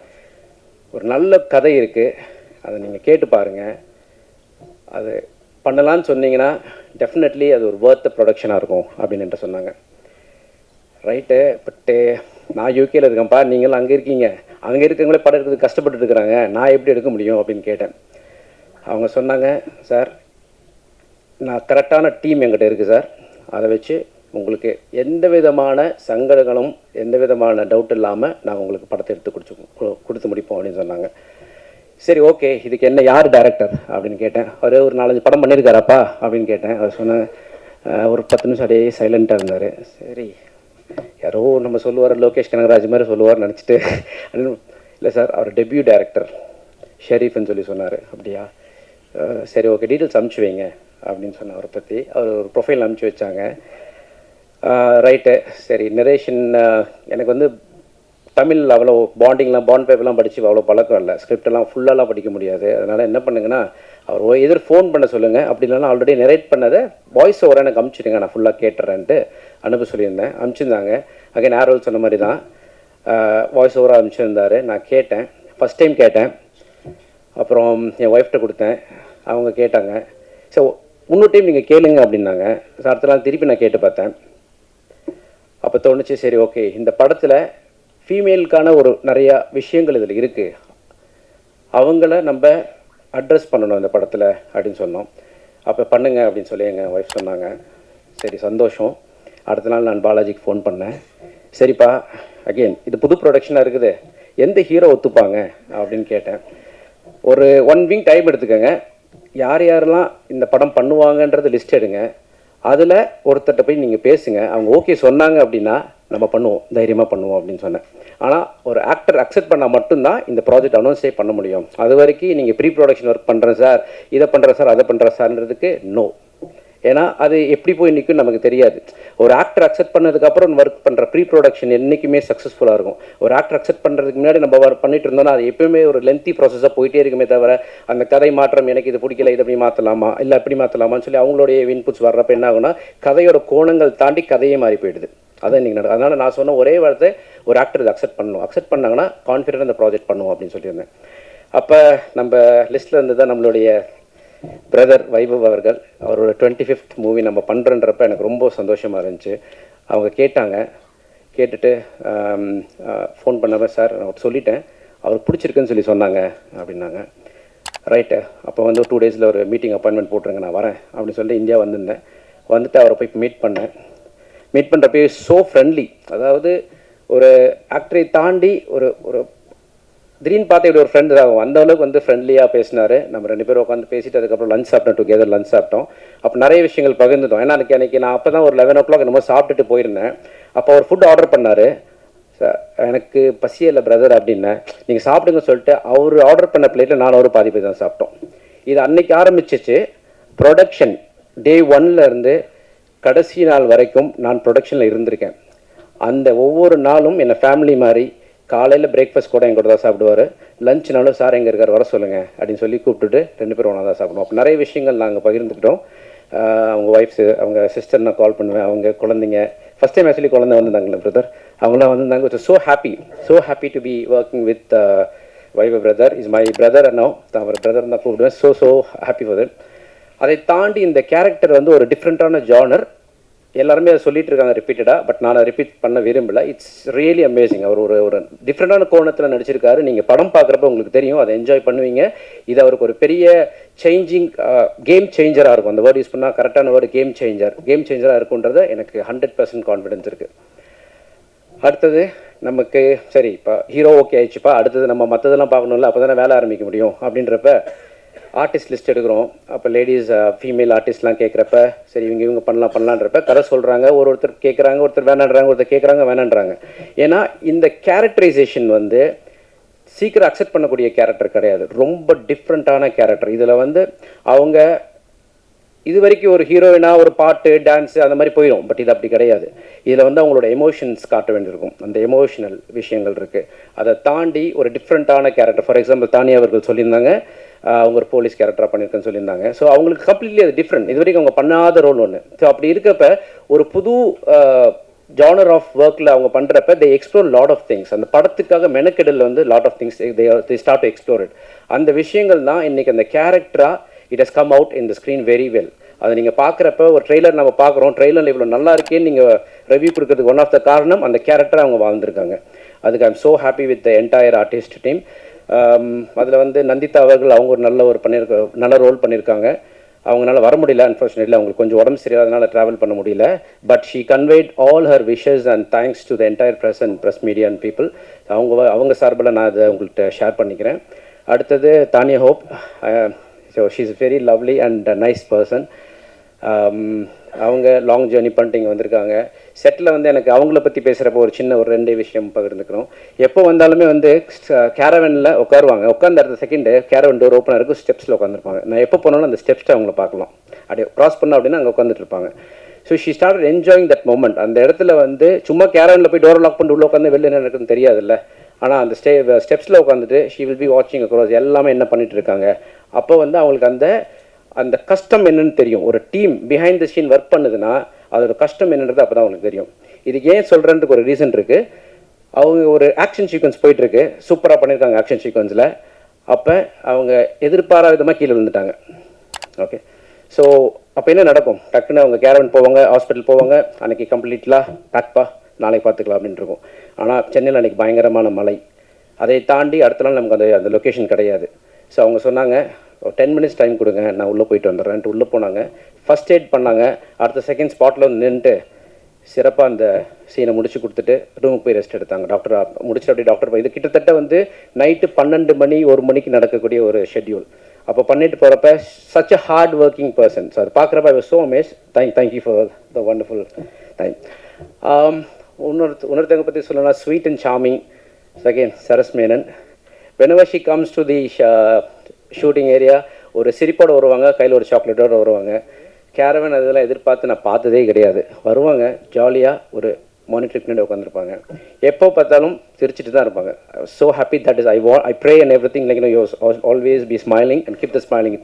S6: ஒரு நல்ல கதை இருக்குது, அதை நீங்கள் கேட்டு பாருங்கள், அது பண்ணலான்னு சொன்னீங்கன்னா டெஃபினெட்லி அது ஒரு வொர்த் ப்ரொடக்ஷனாக இருக்கும் அப்படின்னு என்கிட்ட சொன்னாங்க. ரைட்டு, பட்டு நான் யூகேயில் இருக்கேன்ப்பா, நீங்களும் அங்கே இருக்கீங்க, அங்கே இருக்கவங்களே படம் எடுக்கிறது கஷ்டப்பட்டு இருக்கிறாங்க, நான் எப்படி எடுக்க முடியும் அப்படின்னு கேட்டேன். அவங்க சொன்னாங்க, சார் நான் கரெக்டான டீம் என்கிட்ட இருக்குது சார், அதை வச்சு உங்களுக்கு எந்த விதமான சங்கடங்களும் எந்த விதமான டவுட் இல்லாமல் நாங்கள் உங்களுக்கு படத்தை எடுத்து கொடுத்து முடிப்போம் அப்படின்னு சொன்னாங்க. சரி ஓகே, இதுக்கு என்ன யார் டைரக்டர் அப்படின்னு கேட்டேன். அவர் ஒரு 4-5 படம் பண்ணியிருக்காராப்பா அப்படின்னு கேட்டேன். அவர் சொன்னாங்க, ஒரு 10 நிமிஷம் அப்படியே சைலண்ட்டாக இருந்தார். சரி யாரோ நம்ம சொல்லுவார், லோகேஷ் கனகராஜ் மாதிரி சொல்லுவார் நினச்சிட்டு, இல்லை சார் அவர் டெபியூ டைரக்டர் ஷெரீஃப்னு சொல்லி சொன்னார். அப்படியா, சரி ஓகே டீட்டெயில்ஸ் அனுப்பிச்சி வைங்க அப்படின்னு சொன்ன அவரை பற்றி. அவர் ஒரு ப்ரொஃபைல் அனுப்பிச்சி வச்சாங்க. ரைட்டு, சரி நரேஷன் எனக்கு வந்து தமிழ் அவ்வளோ பாண்ட் பேப்பர்லாம் படித்து அவ்வளோ பழக்கம் இல்லை, ஸ்கிரிப்டெல்லாம் ஃபுல்லாலாம் படிக்க முடியாது. அதனால் என்ன பண்ணுங்கன்னா, அவர் எதிர் ஃபோன் பண்ண சொல்லுங்கள், அப்படி இல்லைனா ஆல்ரெடி நரேட் பண்ணதை வாய்ஸ் ஓவராக எனக்கு அனுப்பிச்சிடுங்க, நான் ஃபுல்லாக கேட்டுறேன்ட்டு அனுப்ப சொல்லியிருந்தேன். அனுப்பிச்சிருந்தாங்க. அகைன் ஆரோல் சொன்ன மாதிரி தான் வாய்ஸ் ஓவராக அனுப்பிச்சிருந்தார். நான் கேட்டேன், ஃபஸ்ட் டைம் கேட்டேன். அப்புறம் என் ஒய்ஃப்கிட்ட கொடுத்தேன், அவங்க கேட்டாங்க. ஸோ இன்னொரு டைம் நீங்கள் கேளுங்க அப்படின்னாங்க. அடுத்த நாள் திருப்பி நான் கேட்டு பார்த்தேன். அப்போ தோணுச்சு, சரி ஓகே இந்த படத்தில் ஃபீமேலுக்கான ஒரு நிறையா விஷயங்கள் இதில் இருக்குது, அவங்கள நம்ம அட்ரஸ் பண்ணணும் இந்த படத்தில் அப்படின்னு சொன்னோம். அப்போ பண்ணுங்க அப்படின்னு சொல்லி எங்கள் ஒய்ஃப் சொன்னாங்க. சரி சந்தோஷம். அடுத்த நாள் நான் பாலாஜிக்கு ஃபோன் பண்ணேன். சரிப்பா, அகெயின் இது புது ப்ரொடக்ஷனாக இருக்குது, எந்த ஹீரோ ஒத்துப்பாங்க அப்படின்னு கேட்டேன். ஒரு 1 வீக் டைம் எடுத்துக்கோங்க, யார் யாரெல்லாம் இந்த படம் பண்ணுவாங்கன்றது லிஸ்ட் எடுங்க, அதில் ஒருத்தர்கிட்ட போய் நீங்கள் பேசுங்க, அவங்க ஓகே சொன்னாங்க அப்படின்னா நம்ம பண்ணுவோம், தைரியமாக பண்ணுவோம் அப்படின்னு சொன்னேன். ஆனால் ஒரு ஆக்டர் அக்செப்ட் பண்ணால் மட்டும்தான் இந்த ப்ராஜெக்ட் அனௌன்ஸே பண்ண முடியும். அது வரைக்கும் நீங்கள் ப்ரீ ப்ரொடக்ஷன் ஒர்க் பண்ணுறேன் சார், இதை பண்ணுறேன் சார், அதை பண்ணுறேன் சார்ன்றதுக்கு நோ. ஏன்னா அது எப்படி போய் நிற்கும் நமக்கு தெரியாது. ஒரு ஆக்டர் அக்செப்ட் பண்ணதுக்கப்புறம் ஒர்க் பண்ணுற ப்ரீ ப்ரொடக்ஷன் என்றைக்குமே சக்ஸஸ்ஃபுல்லாக இருக்கும். ஒரு ஆக்டர் அக்செப்ட் பண்ணுறதுக்கு முன்னாடி நம்ம பண்ணிட்டு இருந்தோம்னா அது எப்பவுமே ஒரு லென்த்தி ப்ராசஸாக போயிட்டே இருக்குமே தவிர அந்த கதை மாற்றம் எனக்கு இது பிடிக்கல, இதை அப்படி மாற்றலாமா, இல்லை அப்படி மாற்றலாமான்னு சொல்லி அவங்களுடைய இன்புட்ஸ் வர்றப்ப என்ன ஆகுனா கதையோட கோணங்கள் தாண்டி கதையே மாறி போயிடுது. அதான் இன்றைக்கி நடக்கும். அதனால் நான் சொன்ன ஒரே வார்த்தை, ஒரு ஆக்டர் இதை அக்செப்ட் பண்ணணும், அக்செப்ட் பண்ணாங்கன்னா கான்ஃபிடென்ட் அந்த ப்ராஜெக்ட் பண்ணுவோம் அப்படின்னு சொல்லியிருந்தேன். அப்போ நம்ம லிஸ்ட்டில் இருந்து தான் நம்மளுடைய பிரதர் வைபவ் அவர்கள், அவரோட 25th மூவி நம்ம பண்ணுறன்றப்ப எனக்கு ரொம்ப சந்தோஷமாக இருந்துச்சு. அவங்க கேட்டாங்க, கேட்டுட்டு ஃபோன் பண்ணாமல் சார் நான் சொல்லிட்டேன், அவருக்கு பிடிச்சிருக்குன்னு சொல்லி சொன்னாங்க அப்படின்னாங்க. ரைட்டு, அப்போ வந்து 2 days ஒரு மீட்டிங் அப்பாயின்மெண்ட் போட்டுருங்க, நான் வரேன் அப்படின்னு சொல்லிட்டு இந்தியா வந்திருந்தேன். வந்துட்டு அவரை போய் மீட் பண்ணேன். மீட் பண்ணுறப்பே ஸோ ஃப்ரெண்ட்லி. அதாவது ஒரு ஆக்டரை தாண்டி ஒரு திடீர்னு பார்த்து இப்படி ஒரு ஃப்ரெண்டு தான், அந்த அளவுக்கு வந்து ஃப்ரெண்ட்லியாக பேசினார். நம்ம 2 பேரும் உட்காந்து பேசிட்டு அதுக்கப்புறம் லஞ்ச் சாப்பிட்டோம், டுகெதர் லஞ்ச் சாப்பிட்டோம். அப்போ நிறைய விஷயங்கள் பகிர்ந்துட்டோம். ஏன்னா அன்றைக்கி நான் அப்போ தான் ஒரு 11 o'clock என்னமோ சாப்பிட்டுட்டு போயிருந்தேன். அப்போ அவர் ஃபுட் ஆர்டர் பண்ணார். எனக்கு பசியே இல்லை பிரதர் அப்படின்னேன். நீங்கள் சாப்பிடுங்க சொல்லிட்டு அவர் ஆர்டர் பண்ண பிளேட்டில் நான் ஒரு பாதி பேர் தான் சாப்பிட்டோம். இது அன்னைக்கு ஆரம்பிச்சிச்சு. ப்ரொடக்ஷன் டே 1லேருந்து கடைசி நாள் வரைக்கும் நான் ப்ரொடக்ஷனில் இருந்திருக்கேன். அந்த ஒவ்வொரு நாளும் என்னை ஃபேமிலி மாதிரி, காலையில் பிரேக்ஃபாஸ்ட் கூட எங்கூட தான் சாப்பிடுவார், லஞ்ச்னாலும் சார் எங்கே இருக்கார் வர சொல்லுங்கள் அப்படின்னு சொல்லி கூப்பிட்டுட்டு 2 பேரும் ஒன்றா தான் சாப்பிடுவோம். அப்போ நிறைய விஷயங்கள் நாங்கள் பகிர்ந்துக்கிட்டோம். அவங்க ஒய்ஃப்ஸு, அவங்க சிஸ்டர் நான் கால் பண்ணுவேன், அவங்க குழந்தைங்க ஃபஸ்ட் டைம் ஆக்சுவலி குழந்தை வந்திருந்தாங்களே பிரதர், அவங்களாம் வந்திருந்தாங்க. It's so happy to be working with Vaibhav brother. Is my brother no, அவர் பிரதர் தான் கூப்பிடுவேன். So happy for that. அதை தாண்டி இந்த கேரக்டர் வந்து ஒரு டிஃப்ரெண்ட்டான ஜானர். எல்லாருமே அதை சொல்லிட்டு இருக்காங்க ரிப்பீட்டடாக, பட் நான் அதை ரிப்பீட் பண்ண விரும்பலை. It's really amazing. அவர் ஒரு டிஃப்ரெண்டான கோணத்தில் நடிச்சிருக்காரு. நீங்கள் படம் பார்க்குறப்ப உங்களுக்கு தெரியும், அதை என்ஜாய் பண்ணுவீங்க. இது அவருக்கு ஒரு பெரிய கேம் சேஞ்சராக இருக்கும். அந்த வேர்டு யூஸ் பண்ணால் கரெக்டான வேர்டு, கேம் சேஞ்சராக இருக்குன்றத எனக்கு 100% கான்ஃபிடன்ஸ் இருக்குது. அடுத்தது நமக்கு சரி, இப்போ ஹீரோ ஓகே ஆயிடுச்சுப்பா, அடுத்தது நம்ம மற்றதெல்லாம் பார்க்கணும்ல, அப்போ தானே வேலை ஆரம்பிக்க முடியும் அப்படின்றப்ப ஆர்டிஸ்ட் லிஸ்ட் எடுக்கிறோம். அப்போ லேடிஸ் ஃபீமேல் ஆர்டிஸ்ட்லாம் கேட்குறப்ப சரி இவங்க பண்ணலான்றப்ப கதை சொல்கிறாங்க. ஒருத்தர் கேட்குறாங்க, ஒருத்தர் வேணான்றாங்க, ஒருத்தர் கேட்குறாங்க வேணான்றாங்க. ஏன்னா இந்த கேரக்டரைசேஷன் வந்து சீக்கிரம் அக்செப்ட் பண்ணக்கூடிய கேரக்டர் கிடையாது, ரொம்ப டிஃப்ரெண்ட்டான கேரக்டர். இதில் வந்து அவங்க இது வரைக்கும் ஒரு ஹீரோயினாக ஒரு பாட்டு டான்ஸு அந்த மாதிரி போயிடும். பட் இது அப்படி கிடையாது. இதில் வந்து அவங்களோட எமோஷன்ஸ் காட்ட வேண்டியிருக்கும். அந்த எமோஷனல் விஷயங்கள் இருக்குது. அதை தாண்டி ஒரு டிஃப்ரெண்ட்டான கேரக்டர். ஃபார் எக்ஸாம்பிள் தானியா அவர்கள் சொல்லியிருந்தாங்க, அவங்க ஒரு போலீஸ் கேரக்டராக பண்ணியிருக்கேன்னு சொல்லியிருந்தாங்க. ஸோ அவங்களுக்கு கம்ப்ளீட்லி அது டிஃப்ரெண்ட். இது வரைக்கும் அவங்க பண்ணாத ரோல் ஒன்று. ஸோ அப்படி இருக்கப்ப ஒரு புது ஜானர் ஆஃப் ஒர்க்கில் அவங்க பண்ணுறப்ப they explore lot of things. அந்த படத்துக்காக மெனக்கெடல் வந்து lot of things they start to explore it. அந்த விஷயங்கள் தான் இன்றைக்கி அந்த கேரக்டராக it has come out in the screen very well. அதை நீங்கள் பார்க்குறப்ப ஒரு ட்ரெய்லர் நம்ம பார்க்குறோம், ட்ரெய்லரில் இவ்வளோ நல்லா இருக்கேன்னு நீங்கள் ரிவ்யூ கொடுக்கறதுக்கு ஒன் ஆஃப் த காரணம் அந்த கேரக்டரை அவங்க வாழ்ந்துருக்காங்க. அதுக்கு I'm so happy with the entire artist team. அதில் வந்து நந்திதா அவர்கள் அவங்க ஒரு நல்ல ரோல் பண்ணியிருக்காங்க. அவங்களால வர முடியல, அன்ஃபார்ச்சுனேட்லி அவங்களுக்கு கொஞ்சம் உடம்பு சரியாதனால ட்ராவல் பண்ண முடியல. But she conveyed all her wishes and thanks to the entire press media and people. அவங்க சார்பில் நான் அதை உங்கள்கிட்ட ஷேர் பண்ணிக்கிறேன். அடுத்தது Tania hope. So she is very lovely and nice person. அவங்க லாங் ஜேர்னி பண்ணிட்டு இங்கே வந்திருக்காங்க. செட்டில் வந்து எனக்கு அவங்கள பற்றி பேசுகிறப்போ ஒரு சின்ன ஒரு 2 விஷயம் பகிர்ந்துக்கிறோம். எப்போ வந்தாலுமே வந்து கேரவனில் உட்காருவாங்க. உட்காந்து அடுத்த செகண்டு கேரவன் டோர் ஓப்பனாக இருக்கும், ஸ்டெப்ஸில் உட்காந்துருப்பாங்க. நான் எப்போ போனாலும் அந்த ஸ்டெப்ஸை அவங்கள பார்க்கலாம். அப்படியே க்ராஸ் பண்ணோம் அப்படின்னா அங்கே உட்காந்துட்டு இருப்பாங்க. So she start enjoying that moment. அந்த இடத்துல வந்து சும்மா கேரவனில் போய் டோர் லாக் பண்ணிட்டு உள்ளே உட்காந்து வெளில என்ன இருக்குன்னு தெரியாதுல்ல. ஆனால் அந்த ஸ்டெப்ஸில் உட்காந்துட்டு ஷீ வில் பி வாட்சிங் அக்ராஸ் எல்லாமே என்ன பண்ணிட்டு இருக்காங்க. அப்போ வந்து அவங்களுக்கு அந்த கஷ்டம் என்னன்னு தெரியும். ஒரு team behind the scene work பண்ணுதுன்னா அதோட கஷ்டம் என்னன்றது அப்போ தான் அவங்களுக்கு தெரியும். இதுக்கு ஏன் சொல்கிறதுக்கு ஒரு ரீசன் இருக்குது. அவங்க ஒரு ஆக்ஷன் சீக்வன்ஸ் போயிட்டுருக்கு, சூப்பராக பண்ணியிருக்காங்க ஆக்ஷன் சீக்வன்ஸில். அப்போ அவங்க எதிர்பாராத விதமாக கீழே விழுந்துட்டாங்க. ஓகே, ஸோ அப்போ என்ன நடக்கும்? டக்குன்னு அவங்க கேரவன் போவாங்க, ஹாஸ்பிட்டல் போவாங்க, அன்றைக்கி கம்ப்ளீட்லாக பேக்பா நாளைக்கு பார்த்துக்கலாம் அப்படின்ட்டு இருக்கும். ஆனால் சென்னையில் அன்றைக்கி பயங்கரமான மழை. அதை தாண்டி அடுத்த நாள் நமக்கு அந்த லொக்கேஷன் கிடையாது. ஸோ அவங்க சொன்னாங்க ஒரு 10 minutes டைம் கொடுங்க, நான் உள்ளே போயிட்டு வந்துடுறேன்ட்டு உள்ளே போனாங்க. ஃபஸ்ட் எய்ட் பண்ணாங்க. அடுத்த செகண்ட் ஸ்பாட்டில் வந்து நின்றுட்டு சிறப்பாக அந்த சீனை முடிச்சு கொடுத்துட்டு ரூமுக்கு போய் ரெஸ்ட் எடுத்தாங்க. டாக்டர் முடிச்சுட்டு அப்படியே டாக்டர் போய் இது கிட்டத்தட்ட வந்து நைட்டு 12 மணி 1 மணிக்கு நடக்கக்கூடிய ஒரு ஷெட்யூல். அப்போ பண்ணிட்டு போகிறப்ப such a hard working person. So அது பார்க்குறப்ப I was so amazed. Thank you for the wonderful time. இன்னொருத்தவங்க பற்றி சொல்லணும்னா sweet and charming again Saras Menon. whenever she comes to the shooting area ஒரு சிரிப்போடு வருவாங்க, கையில் ஒரு சாக்லேட்டோடு வருவாங்க. கேரவன் அதெல்லாம் எதிர்பார்த்து நான் பார்த்ததே கிடையாது. வருவாங்க ஜாலியாக ஒரு மானிட்டர் பின்னாடி உட்காந்துருப்பாங்க, எப்போ பார்த்தாலும் சிரிச்சிட்டு தான் இருப்பாங்க. So happy that is I pray and every thing like you always be smiling and keep the smiling.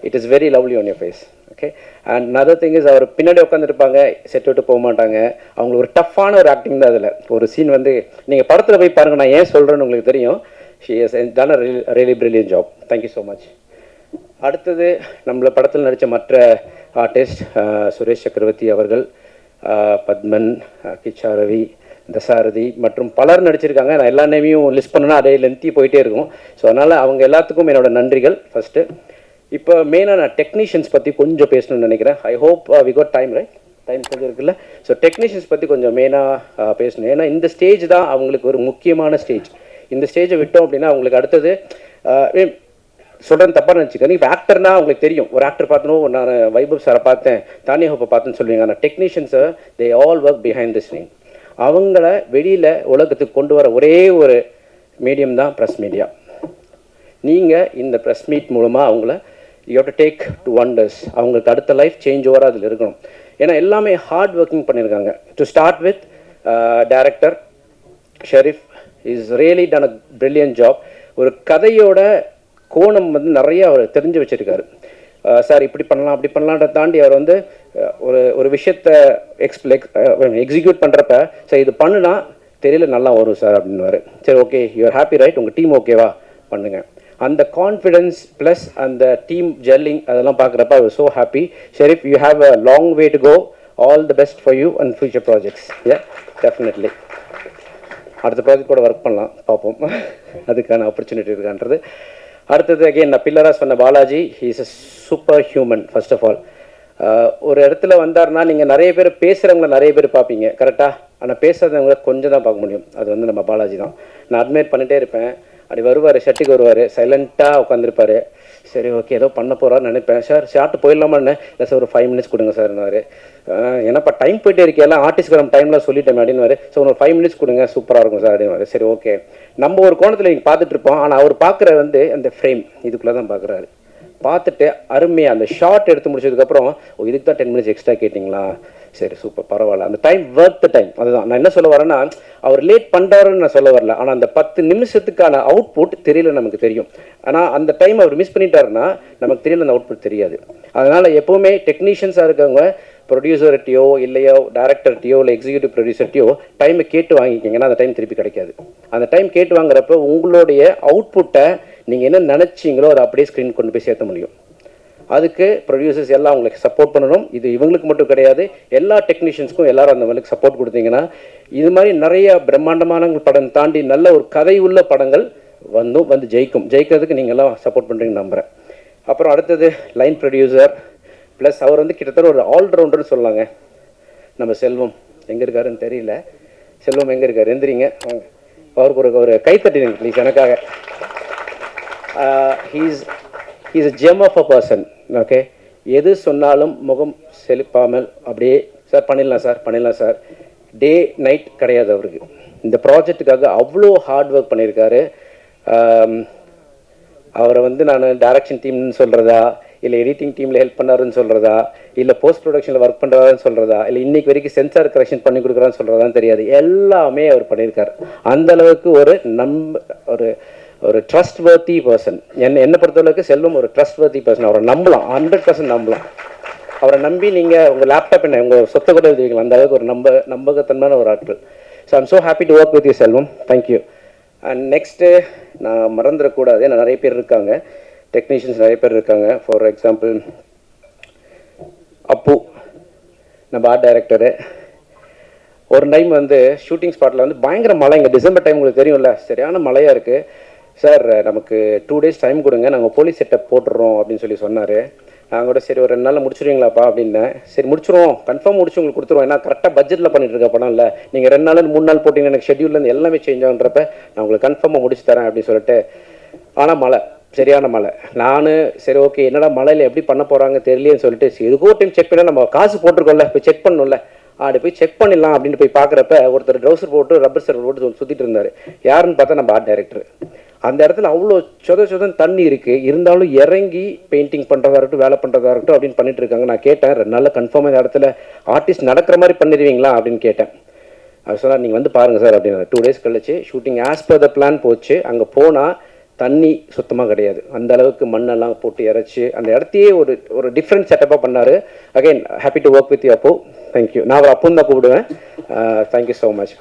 S6: It is very lovely on your face. Okay. And another thing is அவர் பின்னாடி உட்காந்துருப்பாங்க, செட் விட்டு போக மாட்டாங்க. அவங்களுக்கு ஒரு டஃப்பான ஒரு ஆக்டிங் தான் அதில். ஒரு சீன் வந்து நீங்கள் படத்தில் போய் பாருங்கள், நான் ஏன் சொல்கிறேன்னு உங்களுக்கு தெரியும். She has done a really brilliant job. Thank you so much. அடுத்தது நம்மள படத்தில் நடித்த மற்ற ஆர்டிஸ்ட் சுரேஷ் சக்கரவர்த்தி அவர்கள், பத்மன், கிச்சா ரவி, தசாரதி மற்றும் பலர் நடிச்சிருக்காங்க. நான் எல்லா நேமையும் லிஸ்ட் பண்ணனா அதே லென்த்தி போயிட்டே இருக்கும். ஸோ அதனால் அவங்க எல்லாத்துக்கும் என்னோட நன்றிகள் ஃபஸ்ட்டு. இப்போ மெயினாக நான் டெக்னீஷியன்ஸ் பற்றி கொஞ்சம் பேசணும்னு நினைக்கிறேன். I hope we got time, right? Time கொஞ்சம் இருக்குல்ல. ஸோ டெக்னீஷியன்ஸ் பற்றி கொஞ்சம் மெயினாக பேசணும். ஏன்னா இந்த ஸ்டேஜ் தான் அவங்களுக்கு ஒரு முக்கியமான ஸ்டேஜ். இந்த ஸ்டேஜை விட்டோம் அப்படின்னா அவங்களுக்கு அடுத்தது சொல்கிறேன், தப்பாக நினச்சிக்கிறேன். இப்போ ஆக்டர்னா அவங்களுக்கு தெரியும், ஒரு ஆக்டர் பார்த்தணும், நான் வைபவ் சாரை பார்த்தேன், தானியா ஹோப்பை பார்த்தேன்னு சொல்லுவீங்க. ஆனால் டெக்னீஷியன்ஸை they all work behind the screen. அவங்கள வெளியில் உலகத்துக்கு கொண்டு வர ஒரே ஒரு மீடியம் தான் ப்ரெஸ் மீடியா. நீங்கள் இந்த ப்ரெஸ் மீட் மூலமாக அவங்கள you have to take to wonders. அவங்களுக்கு அடுத்த லைஃப் சேஞ்ச் ஓவராக அதில் இருக்கணும். ஏன்னா எல்லாமே ஹார்ட் ஒர்க்கிங் பண்ணியிருக்காங்க. To start with director Sherif is really done a brilliant job. ஒரு கதையோட கோணம் வந்து நிறைய அவர் தெரிஞ்சு வச்சுருக்காரு. சார் இப்படி பண்ணலாம் அப்படி பண்ணலான்ற தாண்டி அவர் வந்து ஒரு விஷயத்தை எக்ஸிக்யூட் பண்ணுறப்ப சார் இது பண்ணுனா தெரியல நல்லா வரும் சார் அப்படின்னுவார். சரி ஓகே, யூஆர் ஹாப்பி ரைட், உங்கள் டீம் ஓகேவா பண்ணுங்கள். அந்த கான்ஃபிடென்ஸ் ப்ளஸ் அந்த டீம் ஜெல்லிங் அதெல்லாம் பார்க்குறப்ப I was so happy. Sherif, you have a long way to go. All the best for you and future projects. Definitely அடுத்த ப்ராஜெக்ட் கூட ஒர்க் பண்ணலாம், பார்ப்போம் அதுக்கான ஆப்பர்ச்சுனிட்டி இருக்கான்றது. அடுத்தது அகெயின் நான் பில்லராக சொன்ன Balaji, he is a super human. First of all ஒரு இடத்துல வந்தார்னா நீங்கள் நிறைய பேர் பேசுகிறவங்கள நிறைய பேர் பார்ப்பீங்க கரெக்டாக, ஆனால் பேசுகிறவங்கள கொஞ்சம் தான் பார்க்க முடியும். அது வந்து நம்ம பாலாஜி தான். நான் அட்மையர் பண்ணிகிட்டே இருப்பேன். அப்படி வருவார், ஷர்ட்டுக்கு வருவார், சைலண்ட்டாக உட்காந்துருப்பார். சரி ஓகே ஏதோ பண்ண போகிறான்னு நினைப்பேன். சார் ஷார்ட்டு போயிடலாமான்னு, இல்லை சார் ஒரு 5 minutes கொடுங்க சார்னாரு. ஏன்னாப்பா டைம் போயிட்டே இருக்கே, எல்லாம் ஆர்டிஸ்ட்க்கு நம்ம டைமில் சொல்லிட்டேன் அப்படின்னுவார். ஸோ ஒரு 5 minutes கொடுங்க, சூப்பராக இருக்கும் சார் அப்படின்வாரு. சரி ஓகே, நம்ம ஒரு கோணத்தில் நீங்கள் பார்த்துட்டு இருப்போம், ஆனால் அவர் பார்க்குற வந்து அந்த ஃப்ரேம் இதுக்குள்ளே தான் பார்க்குறாரு. பார்த்துட்டு அருமையாக அந்த ஷார்ட் எடுத்து முடிச்சதுக்கப்புறம் இதுக்கு தான் 10 minutes எக்ஸ்ட்ரா கேட்டிங்களா, சரி சூப்பர் பரவாயில்ல, அந்த டைம் ஒர்த் த டைம். அதுதான் நான் என்ன சொல்ல வரேன்னா, அவர் லேட் பண்ணுறாருன்னு நான் சொல்ல வரல, ஆனால் அந்த 10 நிமிஷத்துக்கான அவுட்புட் தெரியல, நமக்கு தெரியும். ஆனால் அந்த டைம் அவர் மிஸ் பண்ணிட்டாருன்னா நமக்கு தெரியல, அந்த அவுட்புட் தெரியாது. அதனால் எப்போவுமே டெக்னீஷியன்ஸாக இருக்கவங்க ப்ரொடியூசர்கிட்டையோ இல்லையோ டேரக்டர்கிட்டையோ இல்லை எக்ஸிக்யூட்டிவ் ப்ரொடியூசர்கிட்டையோ டைமை கேட்டு வாங்கிக்கிங்கன்னா அந்த டைம் திருப்பி கிடைக்காது. அந்த டைம் கேட்டு வாங்குறப்ப உங்களுடைய அவுட்புட்டை நீங்கள் என்ன நினச்சிங்களோ அதை அப்படியே ஸ்க்ரீன் கொண்டு போய் சேர்த்த முடியும். அதுக்கு ப்ரொடியூசர்ஸ் எல்லாம் அவங்களுக்கு சப்போர்ட் பண்ணணும். இது இவங்களுக்கு மட்டும் கிடையாது, எல்லா டெக்னீஷியன்ஸ்க்கும் எல்லாரும் அந்த மாதிரி சப்போர்ட் கொடுத்தீங்கன்னா இது மாதிரி நிறைய பிரம்மாண்டமான படம் தாண்டி நல்ல ஒரு கதை உள்ள படங்கள் வந்து ஜெயிக்கும். ஜெயிக்கிறதுக்கு நீங்கள்லாம் சப்போர்ட் பண்ணுறீங்கன்னு நம்புகிறேன். அப்புறம் அடுத்தது லைன் ப்ரொடியூசர் ப்ளஸ் அவர் வந்து கிட்டத்தட்ட ஒரு ஆல்ரவுண்டர்னு சொல்லாங்க. நம்ம செல்வம் எங்கே இருக்காருன்னு தெரியல. செல்வம் எங்கே இருக்கார்? எந்திரிங்க வாங்க, அவருக்கு ஒரு கைத்தட்டிங்க ப்ளீஸ் எனக்காக. He's a gem of a person. Okay, எது சொன்னாலும் முகம் செழிப்பாமல் அப்படியே சார் பண்ணிடலாம் சார் டே நைட் கிடையாது அவருக்கு. இந்த ப்ராஜெக்டுக்காக அவ்வளோ ஹார்ட் ஒர்க் பண்ணியிருக்காரு. அவரை வந்து நான் டைரக்ஷன் டீம்னு சொல்கிறதா, இல்லை எடிட்டிங் டீமில் ஹெல்ப் பண்ணாருன்னு சொல்கிறதா, இல்லை போஸ்ட் ப்ரொடக்ஷனில் ஒர்க் பண்ணுறாருன்னு சொல்கிறதா, இல்லை இன்றைக்கி வரைக்கும் சென்சார் கரெக்ஷன் பண்ணி கொடுக்குறான்னு சொல்கிறதான்னு தெரியாது. எல்லாமே அவர் பண்ணியிருக்கார். அந்தளவுக்கு ஒரு ட்ரஸ்ட் வர்த்தி பர்சன். என்னை பொறுத்தளவுக்கு செல்வம் ஒரு ட்ரஸ்ட் வர்த்தி பர்சன். அவரை நம்பலாம், 100% நம்பலாம். அவரை நம்பி நீங்கள் உங்கள் லேப்டாப் என்ன உங்கள் சொத்தை கூட எழுதிக்கலாம். அந்த அளவுக்கு ஒரு நம்பகத்தன்மையான ஒரு ஆட்கள். So I'm so happy to work with you Selvam. Thank you. And next நான் மறந்துடக்கூடாது, ஏன்னா நிறைய பேர் இருக்காங்க, டெக்னீஷியன்ஸ் நிறைய பேர் இருக்காங்க. ஃபார் எக்ஸாம்பிள் அப்பு, நம்ம ஆர்ட் டைரக்டரு. ஒரு டைம் வந்து ஷூட்டிங் ஸ்பாட்டில் வந்து பயங்கர மழை, இங்கே டிசம்பர் டைம் உங்களுக்கு தெரியும்ல, சரியான மழையாக இருக்குது. சார் நமக்கு 2 days டைம் கொடுங்க, நாங்கள் போலீஸ் செட்டப் போட்டுடுறோம் அப்படின்னு சொல்லி சொன்னார். நாங்கள் கூட சரி ஒரு 2 நாளில் முடிச்சுருவீங்களாப்பா அப்படின்னேன். சரி முடிச்சிருவோம், கன்ஃபார்ம் முடிச்சு உங்களுக்கு கொடுத்துருவோம், ஏன்னா கரெக்டாக பட்ஜெட்டில் பண்ணிட்டு இருக்க படம் இல்லை, நீங்கள் 2 நாள் 3 நாள் போட்டிங்கன்னா எனக்கு ஷெட்யூல்லேருந்து எல்லாமே சேஞ்ச் ஆகுன்றப்ப நான் உங்களுக்கு கன்ஃபார்மாக முடிச்சு தரேன் அப்படின்னு சொல்லிட்டு. ஆனால் மழை, சரியான மழை. நான் சரி ஓகே என்னடா மழையில் எப்படி பண்ண போகிறாங்க தெரியலேன்னு சொல்லிட்டு எதுக்கோ டைம் செக் பண்ணால் நம்ம காசு போட்டிருக்கோம்ல, இப்போ செக் பண்ணணும்ல, அப்படி போய் செக் பண்ணிடலாம் அப்படின்னு போய் பார்க்குறப்ப ஒருத்தர் ட்ரௌசர் போட்டு ரப்பர் சர்வர் போட்டு சுற்றிட்டு இருந்தார். யாருன்னு பார்த்தா நம்ம ஆர்ட் டைரக்டர். அந்த இடத்துல அவ்வளோ சொதன்னு தண்ணி இருக்குது, இருந்தாலும் இறங்கி பெயிண்டிங் பண்ணுறதா இருக்கட்டும், வேலை பண்ணுறதா இருக்கட்டும் அப்படின்னு பண்ணிட்டு இருக்காங்க. நான் கேட்டேன், 2 நாளில் கன்ஃபார்மாக இந்த இடத்துல ஆர்டிஸ்ட் நடக்கிற மாதிரி பண்ணிடுவீங்களா அப்படின்னு கேட்டேன். அவர் சொன்னார், நீங்கள் வந்து பாருங்கள் சார் அப்படின்னு. 2 days கழிச்சு shooting as per the plan போச்சு. அங்கே போனால் தண்ணி சுத்தமாக கிடையாது, அந்த அளவுக்கு மண்ணெல்லாம் போட்டு இறச்சி அந்த இடத்தையே ஒரு டிஃப்ரெண்ட் செட்டப்பாக பண்ணார். Again happy to work with you அப்போ. தேங்க்யூ. நான் அவர் அப்போன்னு தான் கூப்பிடுவேன். Thank you so much.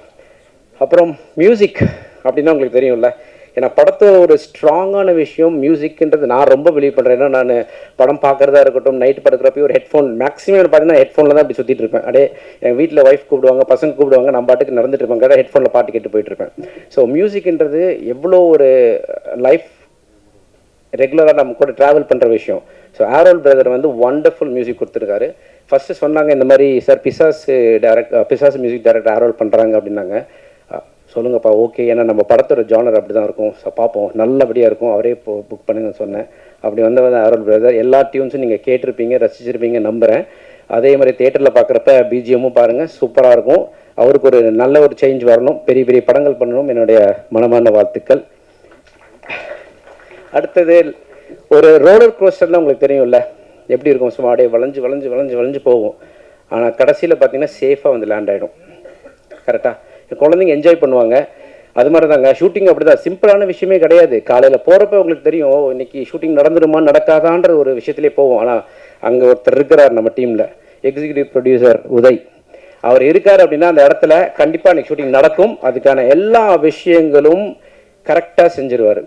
S6: அப்புறம் மியூசிக் அப்படின்னா உங்களுக்கு தெரியும்ல, ஏன்னா படத்தோட ஒரு ஸ்ட்ராங்கான விஷயம் மியூசிக்ன்றது நான் ரொம்ப பிலீவ் பண்ணுறேன். ஏன்னா நான் படம் பார்க்குறதா இருக்கட்டும், நைட்டு படுக்கிறப்ப ஒரு ஹெட்ஃபோன் மேக்ஸிமம் பார்த்தீங்கன்னா ஹெட்ஃபோனில் தான் அப்படி சுற்றிட்டு இருப்பேன். அப்படியே என் வீட்டில் ஒய்ஃப் கூப்பிடுவாங்க, பசங்க கூப்பிடுவாங்க, நம்ம பாட்டுக்கு நடந்துட்டு இருப்பாங்க, கேட்டால் ஹெட்ஃபோனில் பாட்டு கேட்டு போயிட்டு இருப்பேன். ஸோ மியூசிக்ன்றது எவ்வளோ ஒரு லைஃப் ரெகுலராக நம்ம கூட ட்ராவல் பண்ணுற விஷயம். ஸோ ஆரோல் பிரதர் வந்து வண்டர்ஃபுல் மியூசிக் கொடுத்துருக்காரு. ஃபஸ்ட்டு சொன்னாங்க இந்த மாதிரி சார் பிசாஸ் மியூசிக் டைரக்டர் ஆரோல் பண்ணுறாங்க அப்படின்னாங்க. சொல்லுங்கப்பா, ஓகே, ஏன்னா நம்ம படத்தோட ஜானர் அப்படி தான் இருக்கும், ஸோ பார்ப்போம், நல்லபடியாக இருக்கும், அவரே புக் பண்ணுங்கன்னு சொன்னேன். அப்படி வந்தவங்க ஆரோல் பிரதர். எல்லா டியூன்ஸும் நீங்கள் கேட்டிருப்பீங்க, ரசிச்சிருப்பீங்க நம்புகிறேன். அதே மாதிரி தேட்டரில் பார்க்குறப்ப பிஜிஎம்மும் பாருங்கள், சூப்பராக இருக்கும். அவருக்கு ஒரு நல்ல ஒரு சேஞ்ச் வரணும், பெரிய பெரிய படங்கள் பண்ணணும், என்னுடைய மனமான வாழ்த்துக்கள். அடுத்தது ஒரு ரோலர் கோஸ்டர்னால் உங்களுக்கு தெரியும்ல எப்படி இருக்கும், சும்மா அப்படியே வளைஞ்சு வளைஞ்சு வளைஞ்சு வளைஞ்சு போகும். ஆனால் கடைசியில் பார்த்தீங்கன்னா சேஃபாக வந்து லேண்ட் ஆகிடும். கரெக்டாக குழந்தைங்க என்ஜாய் பண்ணுவாங்க. அது மாதிரி தாங்க ஷூட்டிங் அப்படி தான், சிம்பிளான விஷயமே கிடையாது. காலையில் போகிறப்ப உங்களுக்கு தெரியும் இன்னைக்கு ஷூட்டிங் நடந்துருமா நடக்காதான்ற ஒரு விஷயத்திலே போவோம். ஆனால் அங்கே ஒருத்தர் இருக்கிறார் நம்ம டீமில், எக்ஸிக்யூட்டிவ் ப்ரொடியூசர் உதய். அவர் இருக்கார் அப்படின்னா அந்த இடத்துல கண்டிப்பாக இன்னைக்கு ஷூட்டிங் நடக்கும். அதுக்கான எல்லா விஷயங்களும் கரெக்டாக செஞ்சிருவார்.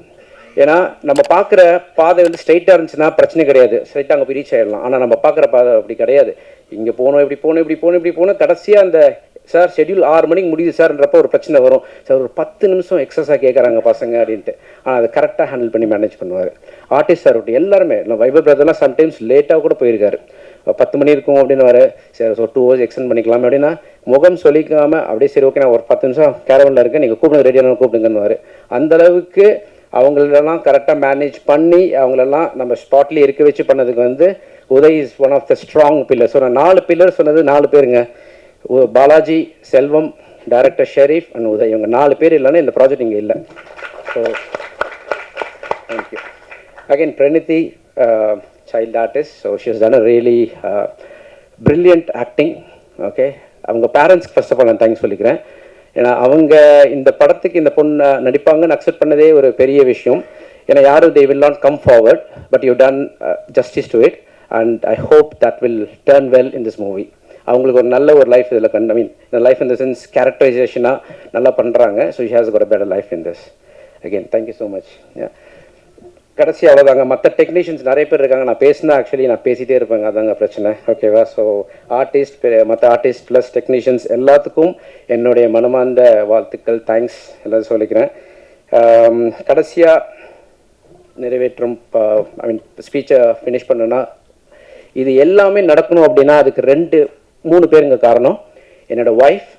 S6: ஏன்னா நம்ம பார்க்குற பாதை வந்து ஸ்ட்ரைட்டாக இருந்துச்சுன்னா பிரச்சனை கிடையாது, ஸ்ட்ரைட்டாக அங்கே போய் ரீச் ஆகிடலாம். ஆனால் நம்ம பார்க்குற பாதை அப்படி கிடையாது. இங்கே போகணும், இப்படி போகணும், இப்படி போகணும், இப்படி போகணும். கடைசியாக அந்த சார் ஷெட்யூல் 6 மணிக்கு முடியுது சார்ன்றப்போ ஒரு பிரச்சனை வரும். சார் ஒரு 10 நிமிஷம் எக்ஸஸாக கேட்குறாங்க பசங்க அப்படின்ட்டு. ஆனால் அதை கரெக்டாக ஹேண்டில் பண்ணி மேனேஜ் பண்ணுவார். ஆர்டிஸ்ட் சார் விட்டு எல்லாருமே, இல்லை வைபவ் பிரதர்லாம் சம்டைம்ஸ் லேட்டாக கூட போயிருக்காரு. 10 மணி இருக்கும் அப்படின்னு வர, சரி ஒரு 2 hours எக்ஸ்டெண்ட் பண்ணிக்கலாம் அப்படின்னா முகம் சொல்லிக்காமல் அப்படியே சரி ஓகே நான் ஒரு 10 நிமிஷம் கேரவனில் இருக்கேன், நீங்கள் கூப்பிடுங்க, ரெடியான கூப்பிடுங்கன்னு. அந்தளவுக்கு அவங்களெல்லாம் கரெக்டாக மேனேஜ் பண்ணி அவங்களெல்லாம் நம்ம ஸ்பாட்லேயே இருக்க வச்சு பண்ணதுக்கு வந்து Uday is one of the strong pillar. ஸோ நான் 4 பில்லர் சொன்னது 4 பேருங்க. Balaji, Selvam, director Sherif and Uday. இவங்க 4 பேர் இல்லைன்னா இந்த ப்ராஜெக்ட் இங்கே இல்லை. So thank you. Again Pranithi, child artist. So she has done a really brilliant acting. Okay, அவங்க பேரண்ட்ஸ்க்கு ஃபர்ஸ்ட் ஆஃப் ஆல் நான் தேங்க்ஸ் சொல்லிக்கிறேன். ஏன்னா அவங்க இந்த படத்துக்கு இந்த பொண்ணு நடிப்பாங்கன்னு அக்செப்ட் பண்ணதே ஒரு பெரிய விஷயம். ஏன்னா யாரும் they will not come forward, but you done justice to it and I hope that will turn well in this movie. அவங்களுக்கு ஒரு நல்ல ஒரு லைஃப் இதில் ஐ மீன் இந்த லைஃப் இந்த சென்ஸ் கேரக்டரைசேஷனாக நல்லா பண்ணுறாங்க. So she has got a better life in this. Again thank you so much. கடைசி அவ்வளோதாங்க. மற்ற டெக்னீஷியன்ஸ் நிறைய பேர் இருக்காங்க, நான் பேசினா ஆக்சுவலி நான் பேசிகிட்டே இருப்பேங்க, அதாங்க பிரச்சனை. ஓகேவா? ஸோ ஆர்டிஸ்ட், மற்ற ஆர்டிஸ்ட் ப்ளஸ் டெக்னீஷியன்ஸ் எல்லாத்துக்கும் என்னுடைய மனமார்ந்த வாழ்த்துக்கள், தேங்க்ஸ் எல்லாரும் சொல்லிக்கிறேன். கடைசியாக நிறைவேற்றும் ஐ மீன் ஸ்பீச்சை ஃபினிஷ் பண்ணுன்னா, இது எல்லாமே நடக்கணும் அப்படின்னா அதுக்கு 2-3 பேருங்க காரணம். என்னோடய ஒய்ஃப்,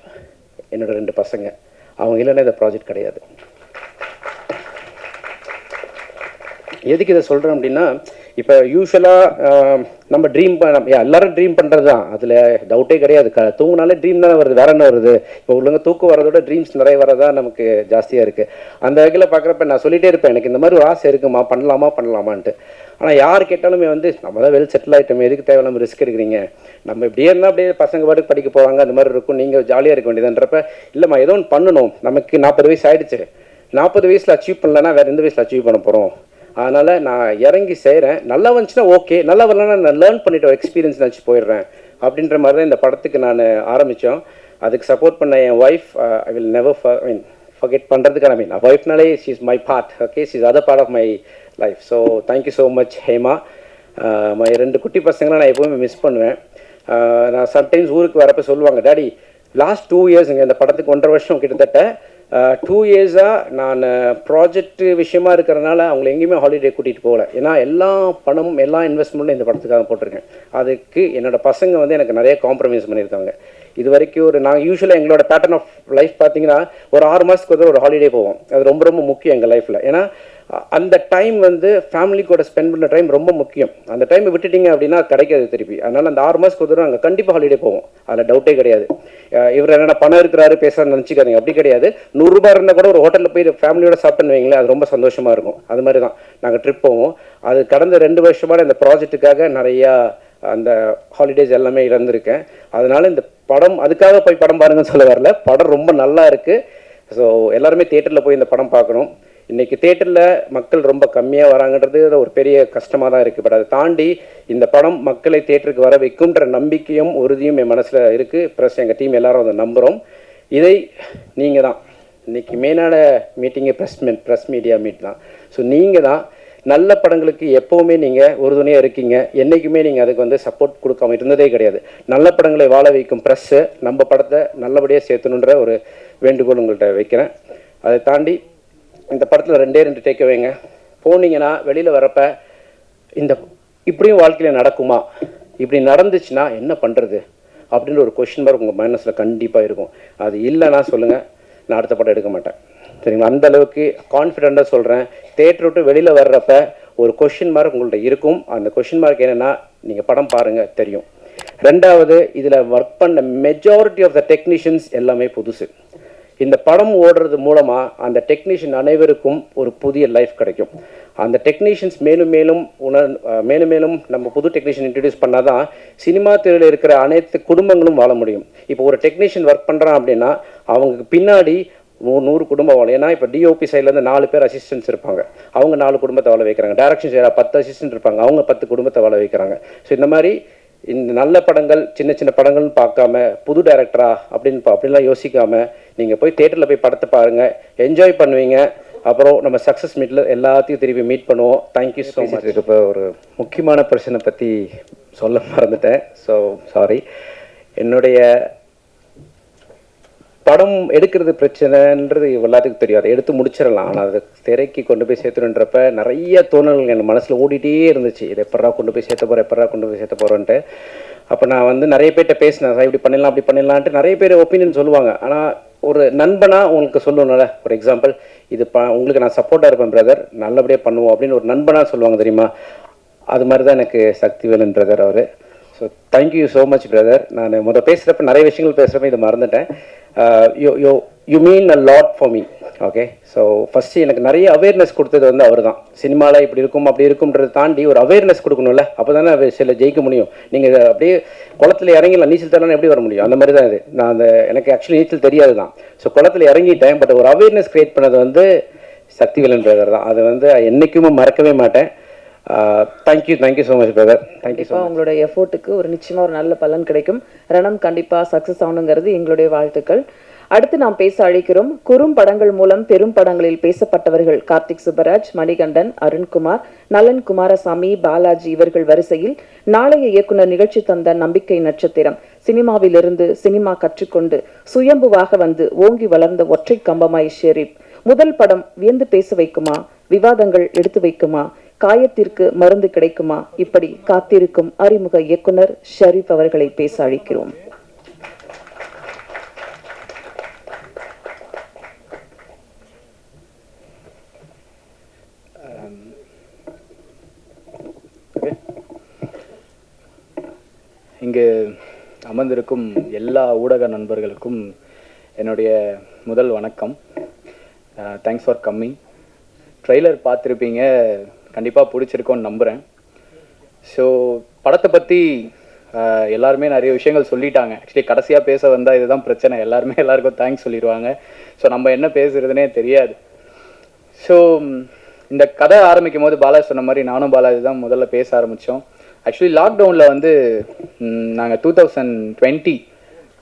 S6: என்னோட 2 பசங்க. அவங்க இல்லைன்னா இந்த ப்ராஜெக்ட் கிடையாது. எதுக்கு இதை சொல்கிறேன் அப்படின்னா, இப்போ யூஸ்வலாக நம்ம ட்ரீம் எல்லோரும் ட்ரீம் பண்ணுறது தான், அதில் டவுட்டே கிடையாது. தூங்கினாலே ட்ரீம் தானே வருது, வேற என்ன வருது? இப்போ உள்ளவங்க தூக்கம் வரதோட ட்ரீம்ஸ் நிறைய வரதான் நமக்கு ஜாஸ்தியாக இருக்குது. அந்த வகையில் பார்க்குறப்ப நான் சொல்லிகிட்டே இருப்பேன், எனக்கு இந்த மாதிரி ஒரு ஆசை இருக்குமா, பண்ணலாமான்ட்டு. ஆனால் யார் கேட்டாலுமே வந்து நம்ம தான் வெல் செட்டில் ஆகிட்டோம், எதுக்கு தேவையில்லாமல் ரிஸ்க் எடுக்கிறீங்க, நம்ம இப்படியே இருந்தால் அப்படியே பசங்க பாட்டுக்கு படிக்க போவாங்க, அந்த மாதிரி இருக்கும், நீங்கள் ஜாலியாக இருக்க வேண்டியதுன்றப்ப, இல்லைம்மா ஏதோ ஒன்று பண்ணணும், நமக்கு 40 வயசு ஆகிடுச்சு, 40 வயசில் அச்சீவ் பண்ணலன்னா வேறு எந்த வயசில் அச்சீவ் பண்ண போகிறோம். அதனால் நான் இறங்கி செய்கிறேன். நல்லா வந்துச்சுன்னா ஓகே, நல்லா வரலன்னா நான் லேர்ன் பண்ணிவிட்டு எக்ஸ்பீரியன்ஸ் நினச்சி போயிடுறேன் அப்படின்ற மாதிரி தான் இந்த படத்துக்கு நான் ஆரம்பித்தோம். அதுக்கு சப்போர்ட் பண்ண என் wife, I will never forget பண்ணுறதுக்கான ஒய்ஃப்னாலே she is my part. Okay, she is other part of my life. So thank you so much Hema. My 2 குட்டி பசங்களை நான் எப்போவுமே மிஸ் பண்ணுவேன். நான் சம்டைம்ஸ் ஊருக்கு வரப்போ சொல்லுவாங்க, டாடி லாஸ்ட் 2 இயர்ஸுங்க, இந்த படத்துக்கு 1.5 வருஷம் கிட்டத்தட்ட 2 இயர்ஸாக நான் ப்ராஜெக்ட் விஷயமா இருக்கிறதுனால அவங்களை எங்கேயுமே ஹாலிடே கூட்டிகிட்டு போகல. ஏன்னா எல்லா பணமும் எல்லா இன்வெஸ்ட்மெண்ட்டும் இந்த படத்துக்காக போட்டிருக்கேன். அதுக்கு என்னோடய பசங்க வந்து எனக்கு நிறைய காம்ப்ரமைஸ் பண்ணியிருக்காங்க. இது வரைக்கும் நாங்கள் யூஸ்வலாக எங்களோட பேட்டர்ன் ஆஃப் லைஃப் பார்த்தீங்கன்னா ஒரு 6 மாதத்துக்கு ஒரு ஹாலிடே போவோம். அது ரொம்ப ரொம்ப முக்கியம் எங்கள் லைஃப்பில். ஏன்னா அந்த டைம் வந்து ஃபேமிலி கூட ஸ்பெண்ட் பண்ணுற டைம் ரொம்ப முக்கியம். அந்த டைமை விட்டுட்டீங்க அப்படின்னா கிடைக்காது திருப்பி. அதனால் அந்த 6 மாதத்துக்கு ஒரு தடவை அங்கே கண்டிப்பாக ஹாலிடே போவோம், அதில் டவுட்டே கிடையாது. இவர் என்னென்ன பணம் இருக்கிறாரு பேசுகிறான்னு நினச்சிக்காதீங்க, அப்படி கிடையாது. 100 ரூபாய் இருந்தால் கூட ஒரு ஹோட்டலில் போய் ஃபேமிலியோட சாப்பிட்டுன்னு வைங்களேன், அது ரொம்ப சந்தோஷமாக இருக்கும். அது மாதிரி தான் நாங்கள் ட்ரிப் போவோம். அது கடந்த 2 வருஷமாக இந்த ப்ராஜெக்ட்டுக்காக நிறையா அந்த ஹாலிடேஸ் எல்லாமே இழந்திருக்கேன். அதனால் இந்த படம் அதுக்காக போய் படம் பாருங்கன்னு சொல்ல வரல, படம் ரொம்ப நல்லா இருக்குது. ஸோ எல்லாருமே தியேட்டரில் போய் இந்த படம் பார்க்கணும். இன்றைக்கி தேட்டரில் மக்கள் ரொம்ப கம்மியாக வராங்கன்றது ஒரு பெரிய கஷ்டமாக தான் இருக்குது. பட் அதை தாண்டி இந்த படம் மக்களை தேட்டருக்கு வர வைக்கும்ன்ற நம்பிக்கையும் உறுதியும் என் மனசில் இருக்குது. ப்ளஸ் எங்கள் டீம் எல்லாரும் அதை நம்புகிறோம். இதை நீங்கள் தான் இன்றைக்கி மெயினான மீட்டிங்கே ப்ரெஸ் மீடியா மீட் தான். ஸோ நீங்கள் தான் நல்ல படங்களுக்கு எப்போவுமே நீங்கள் உறுதுணையாக இருக்கீங்க. என்றைக்குமே நீங்கள் அதுக்கு வந்து சப்போர்ட் கொடுக்காம இருந்ததே கிடையாது. நல்ல படங்களை வாழ வைக்கும் ப்ரெஸ்ஸு நம்ம படத்தை நல்லபடியாக சேர்த்தணுன்ற ஒரு வேண்டுகோள் உங்கள்கிட்ட வைக்கிறேன். அதை தாண்டி இந்த படத்தில் 2 டேக்அவேங்க. போனீங்கன்னா வெளியில் வரப்ப இந்த இப்படியும் வாழ்க்கையில் நடக்குமா, இப்படி நடந்துச்சுன்னா என்ன பண்ணுறது அப்படின்ற ஒரு கொஷின் மார்க் உங்கள் மைனஸில் கண்டிப்பாக இருக்கும். அது இல்லைன்னா சொல்லுங்கள், நான் அடுத்த படம் எடுக்க மாட்டேன். சரிங்களா? அந்த அளவுக்கு கான்ஃபிடெண்ட்டாக சொல்கிறேன். தேட்டர் விட்டு வெளியில் வர்றப்ப ஒரு கொஷின் மார்க் உங்கள்கிட்ட இருக்கும். அந்த கொஷின் மார்க் என்னென்னா நீங்கள் படம் பாருங்கள் தெரியும். 2வது, இதில் ஒர்க் பண்ண மெஜாரிட்டி ஆஃப் த டெக்னீஷியன்ஸ் எல்லாமே புதுசு. இந்த படம் ஓடுறது மூலமாக அந்த டெக்னீஷியன் அனைவருக்கும் ஒரு புதிய லைஃப் கிடைக்கும். அந்த டெக்னீஷியன்ஸ் மேலும் மேலும் நம்ம புது டெக்னீஷியன் இன்ட்ரடியூஸ் பண்ணால் தான் சினிமா துறையில் இருக்கிற அனைத்து குடும்பங்களும் வாழ முடியும். இப்போ ஒரு டெக்னீஷியன் ஒர்க் பண்ணுறான் அப்படின்னா அவங்களுக்கு பின்னாடி 100 குடும்பம் வாழும். ஏன்னா இப்போ டிஓபி சைட்லேருந்து 4 பேர் அசிஸ்டன்ட்ஸ் இருப்பாங்க, அவங்க 4 குடும்பத்தை வாழ வைக்கிறாங்க. டைரக்ஷன் சைடாக 10 அசிஸ்டன்ட் இருப்பாங்க, அவங்க 10 குடும்பத்தை வாழ வைக்கிறாங்க. ஸோ இந்த மாதிரி இந்த நல்ல படங்கள் சின்ன படங்கள்னு பார்க்காம புது டைரக்டரா அப்படின்லாம் யோசிக்காமல் நீங்கள் போய் தேட்டரில் போய் படத்தை பாருங்கள், என்ஜாய் பண்ணுவீங்க. அப்புறம் நம்ம சக்ஸஸ் மீட்டில் எல்லாத்தையும் திருப்பி மீட் பண்ணுவோம். Thank you so much. இப்போ ஒரு முக்கியமான பிரச்சனை பற்றி சொல்ல மறந்துட்டேன். So sorry. என்னுடைய படம் எடுக்கிறது பிரச்சனைன்றது எல்லாத்துக்கும் தெரியும். அதை எடுத்து முடிச்சிடலாம், ஆனால் அதை திரைக்கு கொண்டு போய் சேர்த்துணுன்றப்ப நிறைய தோணல்கள் என் மனசில் ஓடிட்டே இருந்துச்சு. இதை எப்படா கொண்டு போய் சேர்த்த போகிறேன்ட்டு. அப்போ நான் வந்து நிறைய பேர்கிட்ட பேசினேன், இப்படி பண்ணிடலாம் அப்படி பண்ணிடலான்ட்டு நிறைய பேர் ஒப்பீனியன் சொல்லுவாங்க. ஆனால் ஒரு நண்பனாக உங்களுக்கு சொல்லணும்ல, ஒரு எக்ஸாம்பிள், இது உங்களுக்கு நான் சப்போர்ட்டாக இருப்பேன் பிரதர், நல்லபடியாக பண்ணுவோம் அப்படின்னு ஒரு நண்பனாக சொல்லுவாங்க தெரியுமா, அது மாதிரி தான் எனக்கு சக்திவேலன் பிரதர் அவர். So thank you so much brother. நான் பேசுகிறப்ப நிறைய விஷயங்கள் பேசுகிறப்ப இதை மறந்துட்டேன். You mean a lot for me. Okay. So first எனக்கு நிறைய அவேர்னஸ் கொடுத்தது வந்து அவர் தான். சினிமாவில் இப்படி இருக்கும் அப்படி இருக்கும்ன்றதை தாண்டி ஒரு அவேர்னஸ் கொடுக்கணும்ல, அப்போ தானே சில ஜெயிக்க முடியும். நீங்கள் அப்படியே குளத்தில் இறங்கிடலாம், நீச்சல் தரலாம், எப்படி வர முடியும்? அந்த மாதிரி தான் இது. நான் எனக்கு ஆக்சுவலி நீச்சல் தெரியாது தான். ஸோ குளத்தில் இறங்கிட்டேன். பட் ஒரு அவேர்னஸ் க்ரியேட் பண்ணது வந்து சக்திவேலன் பிரதர் தான். அதை வந்து என்றைக்குமே மறக்கவே மாட்டேன். Thank you so much brother. Thank you so much.
S1: உங்களோட எஃபோர்ட்டுக்கு நிச்சயமாக ஒரு நல்ல பலன் கிடைக்கும். ரணம் கண்டிப்பாக சக்ஸஸ் ஆகணுங்கிறது எங்களுடைய வாழ்த்துக்கள். அடுத்து நாம் பேச அழைக்கிறோம். குறும் படங்கள் மூலம் பெரும் படங்களில் பேசப்பட்டவர்கள் கார்த்திக் சுப்பராஜ், மணிகண்டன், அருண்குமார், நலன் குமாரசாமி, பாலாஜி இவர்கள் வரிசையில் நாளைய இயக்குனர் நிகழ்ச்சி தந்த நம்பிக்கை நட்சத்திரம், சினிமாவிலிருந்து சினிமா கற்றுக்கொண்டு சுயம்புவாக வந்து ஓங்கி வளர்ந்த ஒற்றை கம்பமாய் ஷெரீப். முதல் படம் வியந்து பேச வைக்குமா, விவாதங்கள் எடுத்து வைக்குமா, காயத்திற்கு மருந்து கிடைக்குமா, இப்படி காத்திருக்கும் அறிமுக இயக்குனர் ஷெரீப் அவர்களை பேச அழைக்கிறோம்.
S7: இங்கு அமர்ந்திருக்கும் எல்லா ஊடக நண்பர்களுக்கும் என்னுடைய முதல் வணக்கம். Thanks for coming. ட்ரெய்லர் பார்த்துருப்பீங்க, கண்டிப்பாக பிடிச்சிருக்கோன்னு நம்புகிறேன். ஸோ படத்தை பற்றி எல்லாருமே நிறைய விஷயங்கள் சொல்லிட்டாங்க. ஆக்சுவலி கடைசியாக பேச வந்தால் இதுதான் பிரச்சனை, எல்லாருக்கும் தேங்க்ஸ் சொல்லிடுவாங்க. ஸோ நம்ம என்ன பேசுகிறதுனே தெரியாது. ஸோ இந்த கதை ஆரம்பிக்கும் போது பாலாஜி சொன்ன மாதிரி நானும் பாலாஜி தான் முதல்ல பேச ஆரம்பித்தோம். ஆக்சுவலி லாக்டவுனில் வந்து நாங்கள் 2020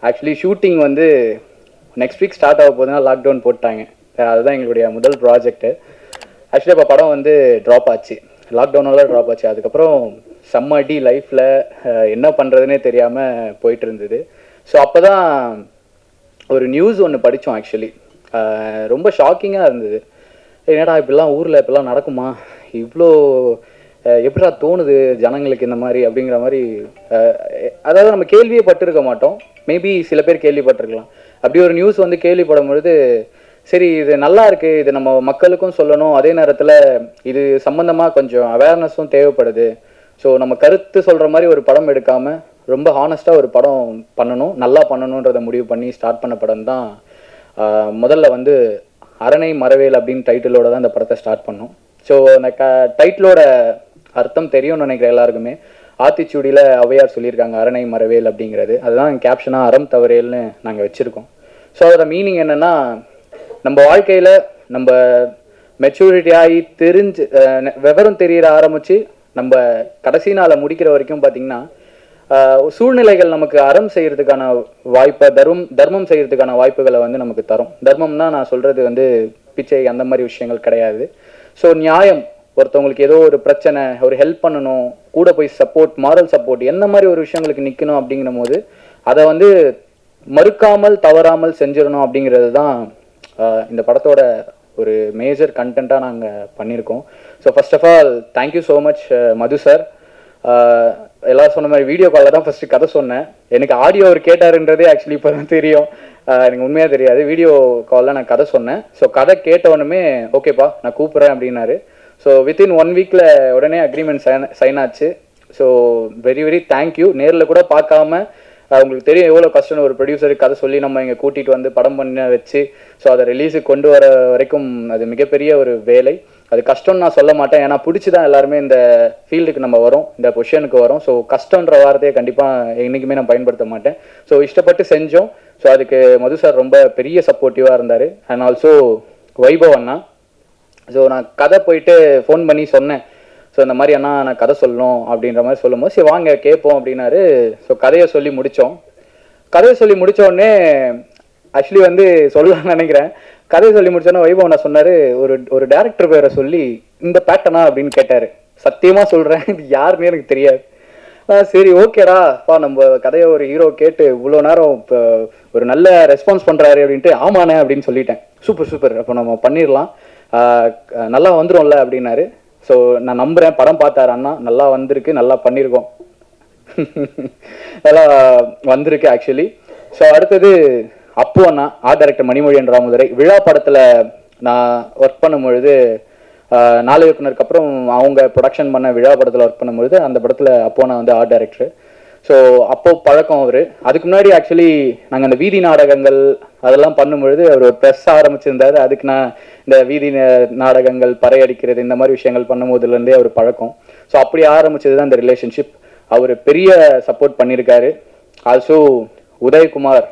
S7: ஆக்சுவலி ஷூட்டிங் வந்து நெக்ஸ்ட் வீக் ஸ்டார்ட் ஆக போதுன்னா லாக்டவுன் போட்டாங்க. அதுதான் எங்களுடைய முதல் ப்ராஜெக்ட்டு. ஆக்சுவலி இப்போ படம் வந்து ட்ராப் ஆச்சு, லாக்டவுனால ட்ராப் ஆச்சு. அதுக்கப்புறம் செம்ம அடி லைஃப்பில், என்ன பண்ணுறதுனே தெரியாமல் போயிட்டு இருந்தது. ஸோ அப்போ தான் ஒரு நியூஸ் ஒன்று படித்தோம். ஆக்சுவலி ரொம்ப ஷாக்கிங்காக இருந்தது. என்னடா இப்படிலாம் ஊரில் இப்படிலாம் நடக்குமா, இவ்வளோ எப்படிடா தோணுது ஜனங்களுக்கு இந்த மாதிரி அப்படிங்கிற மாதிரி. அதாவது நம்ம கேள்வியே பட்டிருக்க மாட்டோம், மேபி சில பேர் கேள்விப்பட்டிருக்கலாம். அப்படி ஒரு நியூஸ் வந்து கேள்விப்படும் பொழுது சரி இது நல்லா இருக்கு, இது நம்ம மக்களுக்கும் சொல்லணும், அதே நேரத்தில் இது சம்மந்தமாக கொஞ்சம் அவேர்னஸும் தேவைப்படுது. ஸோ நம்ம கருத்து சொல்கிற மாதிரி ஒரு படம் எடுக்காமல் ரொம்ப ஹானஸ்ட்டாக ஒரு படம் பண்ணணும், நல்லா பண்ணணுன்றதை முடிவு பண்ணி ஸ்டார்ட் பண்ண படம் தான். முதல்ல வந்து அரணை மரவேல் அப்படின்னு டைட்டிலோட தான் இந்த படத்தை ஸ்டார்ட் பண்ணோம். ஸோ அந்த டைட்டிலோட அர்த்தம் தெரியும்னு நினைக்கிற எல்லாருக்குமே. ஆத்திச்சூடியில் ஔவையார் சொல்லியிருக்காங்க அரணை மரவேல் அப்படிங்கிறது. அதுதான் கேப்ஷனாக அறம் தவறேல்னு நாங்கள் வச்சுருக்கோம். ஸோ அதோட மீனிங் என்னென்னா, நம்ம வாழ்க்கையில் நம்ம மெச்சூரிட்டி ஆகி தெரிஞ்சு விவரம் தெரியற ஆரம்பித்து நம்ம கடைசி நாளை முடிக்கிற வரைக்கும் பார்த்திங்கன்னா சூழ்நிலைகள் நமக்கு அறம் செய்கிறதுக்கான வாய்ப்பை, தர்மம் செய்கிறதுக்கான வாய்ப்புகளை வந்து நமக்கு தரும். தர்மம்னா நான் சொல்கிறது வந்து பிச்சை அந்த மாதிரி விஷயங்கள் கிடையாது. ஸோ நியாயம், ஒருத்தவங்களுக்கு ஏதோ ஒரு பிரச்சனை, ஒரு ஹெல்ப் பண்ணணும், கூட போய் சப்போர்ட், மாரல் சப்போர்ட், என்ன மாதிரி ஒரு விஷயங்களுக்கு நிற்கணும் அப்படிங்கிற போது அதை வந்து மறுக்காமல் தவறாமல் செஞ்சிடணும் அப்படிங்கிறது தான் இந்த படத்தோட ஒரு மேஜர் கண்டென்ட்டாக நாங்கள் பண்ணியிருக்கோம். So first of all thank you so much Madhu sir. எல்லாரும் சொன்ன மாதிரி வீடியோ காலில் தான் ஃபஸ்ட்டு கதை சொன்னேன். எனக்கு ஆடியோ அவர் கேட்டாருன்றதே ஆக்சுவலி இப்போ தான் தெரியும், எனக்கு உண்மையாக தெரியாது. வீடியோ காலில் நான் கதை சொன்னேன். ஸோ கதை கேட்டவொன்னுமே ஓகேப்பா நான் கூப்பிட்றேன் அப்படின்னாரு. ஸோ வித்தின் 1 வீக்கில் உடனே அக்ரிமெண்ட் சைன் ஆச்சு. So very very thank you. நேரில் கூட பார்க்காம உங்களுக்கு தெரியும் எவ்வளோ கஷ்டம் ஒரு ப்ரொடியூசருக்கு கதை சொல்லி நம்ம இங்கே கூட்டிகிட்டு வந்து படம் பண்ண வச்சு ஸோ அதை ரிலீஸுக்கு கொண்டு வர வரைக்கும் அது மிகப்பெரிய ஒரு வேலை. அது கஷ்டம்னு நான் சொல்ல மாட்டேன், ஏன்னா பிடிச்சி தான் எல்லாருமே இந்த ஃபீல்டுக்கு நம்ம வரோம், இந்த பொசிஷனுக்கு வரோம். ஸோ கஷ்டன்ற வார்த்தையை கண்டிப்பாக என்றைக்குமே நான் பயன்படுத்த மாட்டேன். ஸோ இஷ்டப்பட்டு செஞ்சோம். ஸோ அதுக்கு மது சார் ரொம்ப பெரிய சப்போர்ட்டிவாக இருந்தார். And also Vaibhav Anna. So நான் கதை போயிட்டு ஃபோன் பண்ணி சொன்னேன், ஸோ இந்த மாதிரி அண்ணா நான் கதை சொல்லணும் அப்படின்ற மாதிரி சொல்லும்போது சரி வாங்க கேட்போம் அப்படின்னாரு. ஸோ கதையை சொல்லி முடித்தோம். கதையை சொல்லி முடித்தோடனே ஆக்சுவலி வந்து சொல்லலாம்னு நினைக்கிறேன். கதையை சொல்லி முடிச்சோன்னா வைபவ் நான் சொன்னார், ஒரு டேரக்டர் பேரை சொல்லி இந்த பேட்டனா அப்படின்னு கேட்டார். சத்தியமாக சொல்கிறேன், இது யாருன்னே எனக்கு தெரியாது. சரி ஓகேடா பா, நம்ம கதையை ஒரு ஹீரோ கேட்டு இவ்வளோ நேரம் இப்போ ஒரு நல்ல ரெஸ்பான்ஸ் பண்ணுறாரு அப்படின்ட்டு ஆமாண்ணே அப்படின்னு சொல்லிட்டேன். சூப்பர் சூப்பர், அப்போ நம்ம பண்ணிடலாம், நல்லா வந்துடும்ல அப்படின்னாரு. ஸோ நான் நம்புகிறேன், படம் பார்த்தாரு அண்ணா, நல்லா வந்திருக்கு, நல்லா பண்ணியிருக்கோம், நல்லா வந்திருக்கு ஆக்சுவலி. ஸோ அடுத்தது அப்பு அண்ணா, ஆர்ட் டைரக்டர் மணிமொழியன் ராமதுரை. விழா படத்தில் நான் ஒர்க் பண்ணும்பொழுது, நாலு இயக்குனருக்கு அப்புறம் அவங்க ப்ரொடக்ஷன் பண்ண விழா படத்தில் ஒர்க் பண்ணும்பொழுது அந்த படத்தில் அப்போ நான் வந்து ஆர்ட் டைரக்டர். ஸோ அப்போ பழக்கம் அவர். அதுக்கு முன்னாடி ஆக்சுவலி நாங்கள் அந்த வீதி நாடகங்கள் அதெல்லாம் பண்ணும்பொழுது அவர் ஒரு ப்ரெஸ் ஆரம்பிச்சிருந்தார். அதுக்கு நான் இந்த வீதி நாடகங்கள், பறையடிக்கிறது, இந்த மாதிரி விஷயங்கள் பண்ணும்போதுலேருந்தே அவர் பழக்கம். ஸோ அப்படி ஆரம்பிச்சது தான் இந்த ரிலேஷன்ஷிப். அவர் பெரிய சப்போர்ட் பண்ணியிருக்காரு. ஆல்சோ உதயகுமார்,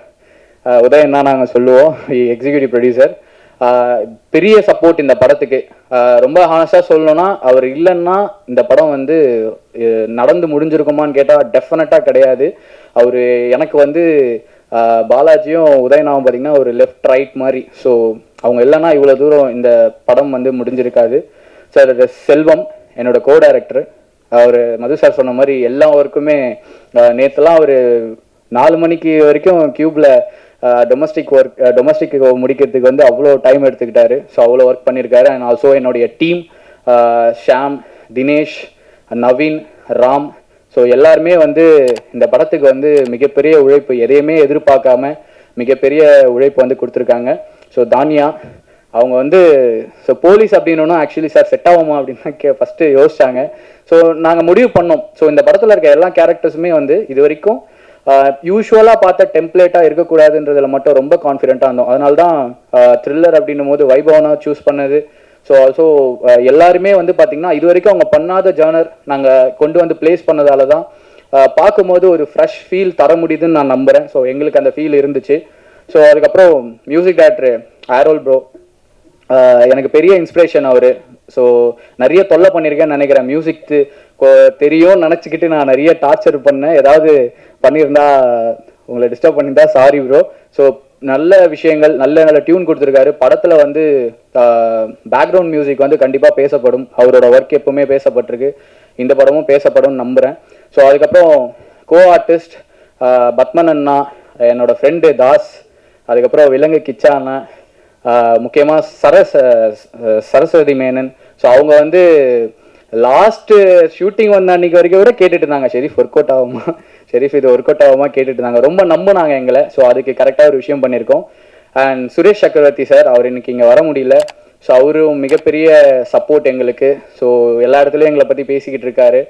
S7: உதயன் தான் நாங்கள் சொல்லுவோம், எக்ஸிக்யூட்டிவ் ப்ரொடியூசர், பெரிய சப்போர்ட் இந்த படத்துக்கு. ரொம்ப ஹானஸ்டாக சொல்லணும்னா அவர் இல்லைன்னா இந்த படம் வந்து நடந்து முடிஞ்சிருக்குமான்னு கேட்டால் டெஃபினட்டாக கிடையாது. அவர் எனக்கு வந்து பாலாஜியும் உதயனாவும் பார்த்திங்கன்னா ஒரு லெஃப்ட் ரைட் மாதிரி. ஸோ அவங்க இல்லைன்னா இவ்வளோ தூரம் இந்த படம் வந்து முடிஞ்சிருக்காது. சார் செல்வம் என்னோட கோ டைரக்டர், அவர் மது சார் சொன்ன மாதிரி எல்லா ஒர்க்குமே நேற்றுலாம் அவர் 4 மணிக்கு வரைக்கும் கியூப்ல டொமஸ்டிக் முடிக்கிறதுக்கு வந்து அவ்வளோ டைம் எடுத்துக்கிட்டாரு. ஸோ அவ்வளோ ஒர்க் பண்ணியிருக்காரு. அண்ட் ஆல்சோ என்னுடைய டீம் ஷாம், தினேஷ், நவீன், ராம், ஸோ எல்லாருமே வந்து இந்த படத்துக்கு வந்து மிகப்பெரிய உழைப்பு, எதையுமே எதிர்பார்க்காம மிகப்பெரிய உழைப்பு வந்து கொடுத்துருக்காங்க. ஸோ தானியா அவங்க வந்து ஸோ போலீஸ் அப்படின்னா ஆக்சுவலி சார் செட் ஆகுமா அப்படின்னு ஃபஸ்ட்டு யோசிச்சாங்க. ஸோ நாங்கள் முடிவு பண்ணோம். ஸோ இந்த படத்தில் இருக்க எல்லா கேரக்டர்ஸுமே வந்து இது வரைக்கும் யூஸ்வலாக பார்த்த டெம்ப்ளேட்டாக இருக்கக்கூடாதுன்றதுல மட்டும் ரொம்ப கான்ஃபிடென்ட்டாக இருந்தோம். அதனால தான் த்ரில்லர் அப்படின்னும் போது வைபவனா சூஸ் பண்ணது. ஸோ ஆல்சோ எல்லாருமே வந்து பார்த்திங்கன்னா இது வரைக்கும் அவங்க பண்ணாத ஜானர் நாங்கள் கொண்டு வந்து பிளேஸ் பண்ணதால தான் பார்க்கும்போது ஒரு ஃப்ரெஷ் ஃபீல் தர முடியுதுன்னு நான் நம்புகிறேன். ஸோ எங்களுக்கு அந்த ஃபீல் இருந்துச்சு. ஸோ அதுக்கப்புறம் மியூசிக் டைரக்டர் ஆரோல் ப்ரோ எனக்கு பெரிய இன்ஸ்பிரேஷன் அவர். ஸோ நிறைய தொல்லை பண்ணியிருக்கேன்னு நினைக்கிறேன். மியூசிக்கு தெரியும்னு நினச்சிக்கிட்டு நான் நிறைய டார்ச்சர் பண்ணேன். ஏதாவது பண்ணியிருந்தா உங்களை டிஸ்டர்ப் பண்ணியிருந்தா சாரி ப்ரோ. ஸோ நல்ல விஷயங்கள், நல்ல நல்ல டியூன் கொடுத்துருக்காரு. படத்தில் வந்து பேக்ரவுண்ட் மியூசிக் வந்து கண்டிப்பாக பேசப்படும். அவரோட ஒர்க் எப்பவுமே பேசப்பட்டிருக்கு, இந்த படமும் பேசப்படும் நம்புகிறேன். ஸோ அதுக்கப்புறம் கோ ஆர்டிஸ்ட் பத்மன் அண்ணா, என்னோட ஃப்ரெண்டு தாஸ், அதுக்கப்புறம் விலங்கு கிச்சா அண்ணா, முக்கியமாக சரஸ்வதி மேனன். ஸோ அவங்க வந்து லாஸ்ட்டு ஷூட்டிங் வந்த அன்றைக்கி வரைக்கும் கூட கேட்டுட்டு இருந்தாங்க, ஷெரீஃப் ஒர்க் அவுட் ஆகுமா, ஷெரீஃப் இது ஒர்க் அவுட் ஆகுமா கேட்டுட்டு இருந்தாங்க. ரொம்ப நம்பினாங்க எங்களை. ஸோ அதுக்கு கரெக்டாக ஒரு விஷயம் பண்ணியிருக்கோம். அண்ட் சுரேஷ் சக்கரவர்த்தி சார், அவர் இன்னைக்கு இங்கே வர முடியல. ஸோ அவரும் மிகப்பெரிய சப்போர்ட் எங்களுக்கு. ஸோ எல்லா இடத்துலையும் எங்களை பற்றி பேசிக்கிட்டு இருக்காரு,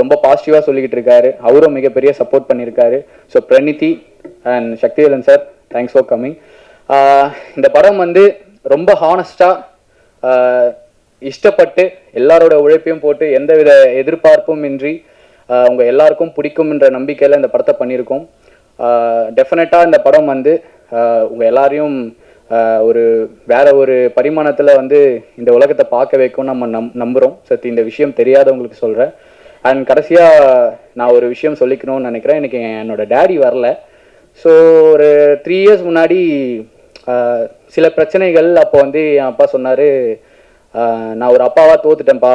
S7: ரொம்ப பாசிட்டிவாக சொல்லிக்கிட்டு இருக்காரு. அவரும் மிகப்பெரிய சப்போர்ட் பண்ணியிருக்காரு. So Praniti and Sakthivelan sir, thanks for coming. இந்த படம் வந்து ரொம்ப ஹானஸ்டாக இஷ்டப்பட்டு எல்லாரோட உழைப்பையும் போட்டு எந்தவித எதிர்பார்ப்பும் இன்றி உங்கள் எல்லாருக்கும் பிடிக்கும்ன்ற நம்பிக்கையில் இந்த படத்தை பண்ணியிருக்கோம். டெஃபினட்டாக இந்த படம் வந்து உங்கள் எல்லாரையும் வேற ஒரு பரிமாணத்தில் வந்து இந்த உலகத்தை பார்க்க வைக்கும் நம்ம நம்புகிறோம். சரி, இந்த விஷயம் தெரியாதவங்களுக்கு சொல்கிறேன். அண்ட் கடைசியாக நான் ஒரு விஷயம் சொல்லிக்கணும்னு நினைக்கிறேன். எனக்கு என்னோடய டேடி வரல. ஸோ ஒரு 3 years முன்னாடி சில பிரச்சனைகள், அப்போ வந்து என் அப்பா சொன்னார், நான் ஒரு அப்பாவாக தோத்துட்டேன்ப்பா,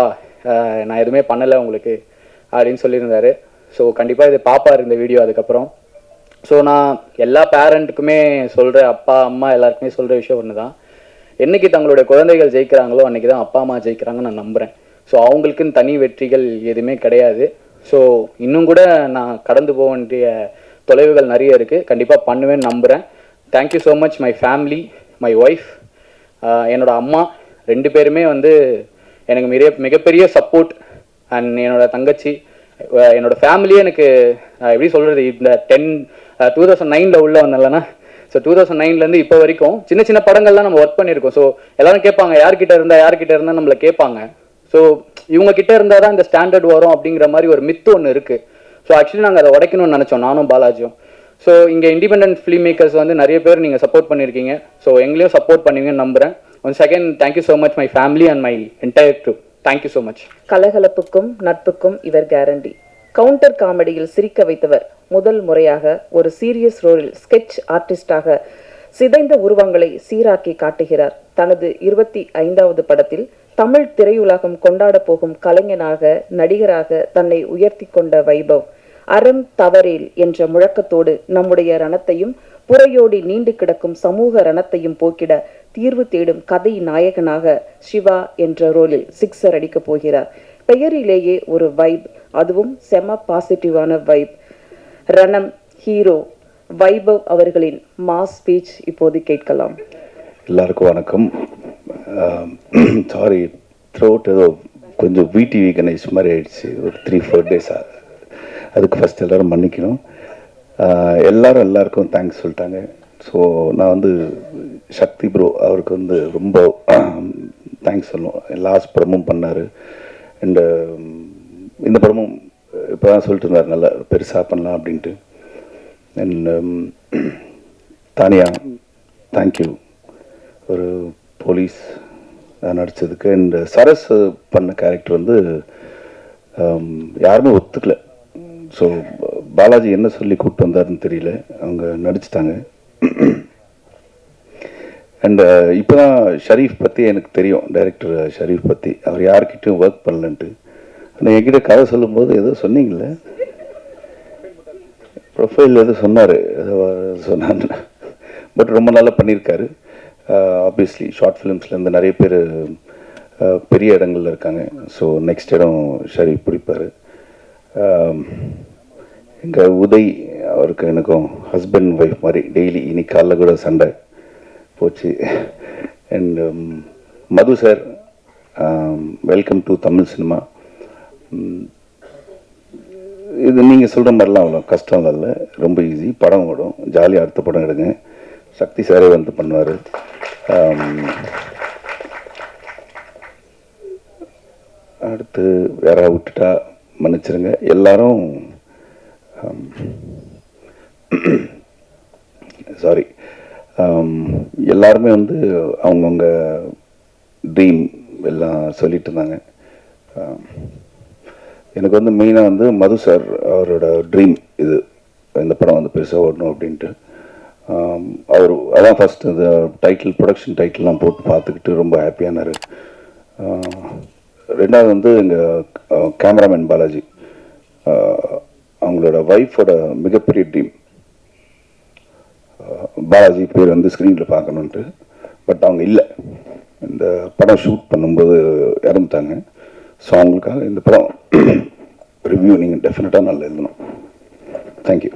S7: நான் எதுவுமே பண்ணலை உங்களுக்கு அப்படின்னு சொல்லியிருந்தாரு. ஸோ கண்டிப்பாக இது பார்ப்பார் இந்த வீடியோ அதுக்கப்புறம். ஸோ நான் எல்லா பேரண்ட்டுக்குமே சொல்கிற, அப்பா அம்மா எல்லாருக்குமே சொல்கிற விஷயம் ஒன்று தான், என்றைக்கு தங்களுடைய குழந்தைகள் ஜெயிக்கிறாங்களோ அன்றைக்கி தான் அப்பா அம்மா ஜெயிக்கிறாங்கன்னு நான் நம்புகிறேன். ஸோ அவங்களுக்குன்னு தனி வெற்றிகள் எதுவுமே கிடையாது. ஸோ இன்னும் கூட நான் கடந்து போக வேண்டிய தொலைவுகள் நிறைய இருக்குது, கண்டிப்பாக பண்ணுவேன்னு நம்புகிறேன். Thank you so much my family, my wife, என்னோட அம்மா 2 பேருமே வந்து எனக்கு மிகப்பெரிய சப்போர்ட். அண்ட் என்னோட தங்கச்சி, என்னோட ஃபேமிலியே எனக்கு எப்படி சொல்கிறது, இந்த 2009 உள்ளே வந்தேன்லண்ணா. ஸோ 2009 இப்போ வரைக்கும் சின்ன சின்ன படங்கள்லாம் நம்ம ஒர்க் பண்ணியிருக்கோம். ஸோ எல்லாரும் கேட்பாங்க, யார்கிட்ட இருந்தால் நம்மளை கேட்பாங்க. ஸோ இவங்க கிட்ட இருந்தால் தான் இந்த ஸ்டாண்டர்ட் வரும் அப்படிங்கிற மாதிரி ஒரு மித்து ஒன்று இருக்குது. ஸோ ஆக்சுவலி நாங்கள் அதை உடைக்கணும்னு நினச்சோம், நானும் பாலாஜியும். ஸோ இங்கே இண்டிபெண்டன்ட் ஃபிலிம் மேக்கர்ஸ் வந்து நிறைய பேர் நீங்கள் சப்போர்ட் பண்ணியிருக்கீங்க. ஸோ எங்களையும் சப்போர்ட் பண்ணுவீங்கன்னு நம்புகிறேன். Once again thank you so much my family and my entire crew. Thank you so much.
S1: கலகலப்புக்கும் நட்புக்கும் இவர் கேரண்டி. கவுண்டர் காமெடியில் சிரிக்க வைத்தவர். முதல் முறையாக ஒரு சீரியஸ் ரோலில் ஸ்கெட்ச் ஆர்டிஸ்டாக சிதைந்த உருவங்களை சீராக்கி காட்டுகிறார். தனது 25வது படத்தில் தமிழ் திரையுலகம் கொண்டாட போகும் கலைஞனாக, நடிகராக தன்னை உயர்த்தி கொண்ட வைபவ், அறம் தவறேல் என்ற முழக்கத்தோடு நம்முடைய ரணத்தையும் புறையோடி நீண்டு கிடக்கும் சமூக ரணத்தையும் போக்கிட தீர்வு தேடும் கதை நாயகனாக சிவா என்ற ரோலில் 6 அடிக்கப் போகிறார். பெயரிலேயே ஒரு வைப், அதுவும் செம பாசிட்டிவான வைப். ரணம் ஹீரோ வைபவ் அவர்களின் மாஸ் ஸ்பீச் இப்போது கேட்கலாம்.
S8: எல்லாருக்கும் வணக்கம். சாரி, த்ரோட் ஏதோ கொஞ்சம் விடிவி கணேஷ் மாதிரி ஆயிடுச்சு ஒரு 3-4 டேஸாக. அதுக்கு ஃபஸ்ட் எல்லோரும் மன்னிக்கணும். எல்லாருக்கும் தேங்க்ஸ் சொல்லிட்டாங்க. ஸோ நான் வந்து சக்தி ப்ரோ அவருக்கு வந்து ரொம்ப தேங்க்ஸ் சொல்லணும். லாஸ்ட் படமும் பண்ணார், அண்டு இந்த படமும் இப்போ தான் சொல்லிட்டு இருந்தார் நல்லா பெருசாக பண்ணலாம் அப்படின்ட்டு. அண்ட் தானியா, தேங்க்யூ ஒரு போலீஸ் நடித்ததுக்கு. அண்ட் சரஸ் பண்ண கேரக்டர் வந்து யாருமே ஒத்துக்கல. ஸோ பாலாஜி என்ன சொல்லி கூப்பிட்டு வந்தாருன்னு தெரியல, அவங்க நடிச்சிட்டாங்க. அண்ட் இப்போ தான் ஷரீஃப் பற்றி எனக்கு தெரியும், டைரக்டர் ஷரீஃப் பற்றி. அவர் யார்கிட்டையும் ஒர்க் பண்ணலன்ட்டு. ஆனால் என்கிட்ட கதை சொல்லும்போது ஏதோ சொன்னீங்களே, ப்ரொஃபைல் எதுவும் சொன்னார், ஏதோ சொன்னாங்க. பட் ரொம்ப நல்லா பண்ணியிருக்காரு. ஆப்வியஸ்லி ஷார்ட் ஃபிலிம்ஸ்லேருந்து நிறைய பேர் பெரிய இடங்கள்ல இருக்காங்க. ஸோ நெக்ஸ்ட் இடம் ஷரீஃப் பிடிப்பார். எங்கள் உதய் அவருக்கு எனக்கும் ஹஸ்பண்ட் ஒய்ஃப் மாதிரி டெய்லி, இன்னைக்கு காலைல கூட சண்டை போச்சு. And Madhu sir, welcome to Tamil cinema. இது நீங்கள் சொல்கிற மாதிரிலாம் அவ்வளோ கஷ்டம் இல்லை, ரொம்ப ஈஸி. படம் ஓடும், ஜாலியாக அடுத்த படம் எடுங்க. சக்தி சாரே வந்து பண்ணுவார். அடுத்து வேற விட்டுட்டா மன்னிச்சிருங்க எல்லாரும். சாரி, எல்லாருமே வந்து அவங்கவுங்க ட்ரீம் எல்லாம் சொல்லிட்டு இருந்தாங்க. எனக்கு வந்து மெயினாக வந்து மது சார் அவரோட ட்ரீம் இது, இந்த படம் வந்து பெருசாக ஓடணும் அப்படின்ட்டு. அவர் அதான் ஃபஸ்ட்டு இந்த டைட்டில், ப்ரொடக்ஷன் டைட்டில்லாம் போட்டு பார்த்துக்கிட்டு ரொம்ப ஹாப்பியானார். ரெண்டாவது வந்து எங்கள் கேமராமேன் பாலாஜி, அவங்களோட ஒய்ஃபோட மிகப்பெரிய ட்ரீம் பாலாஜி பேர் வந்து ஸ்க்ரீனில் பார்க்கணுன்ட்டு. பட் அவங்க இல்லை, இந்த படம் ஷூட் பண்ணும்போது இறந்துட்டாங்க. ஸோ அவங்களுக்காக இந்த படம் ரிவ்யூ நீங்கள் டெஃபினட்டாக நல்லா எழுதணும். தேங்க்யூ.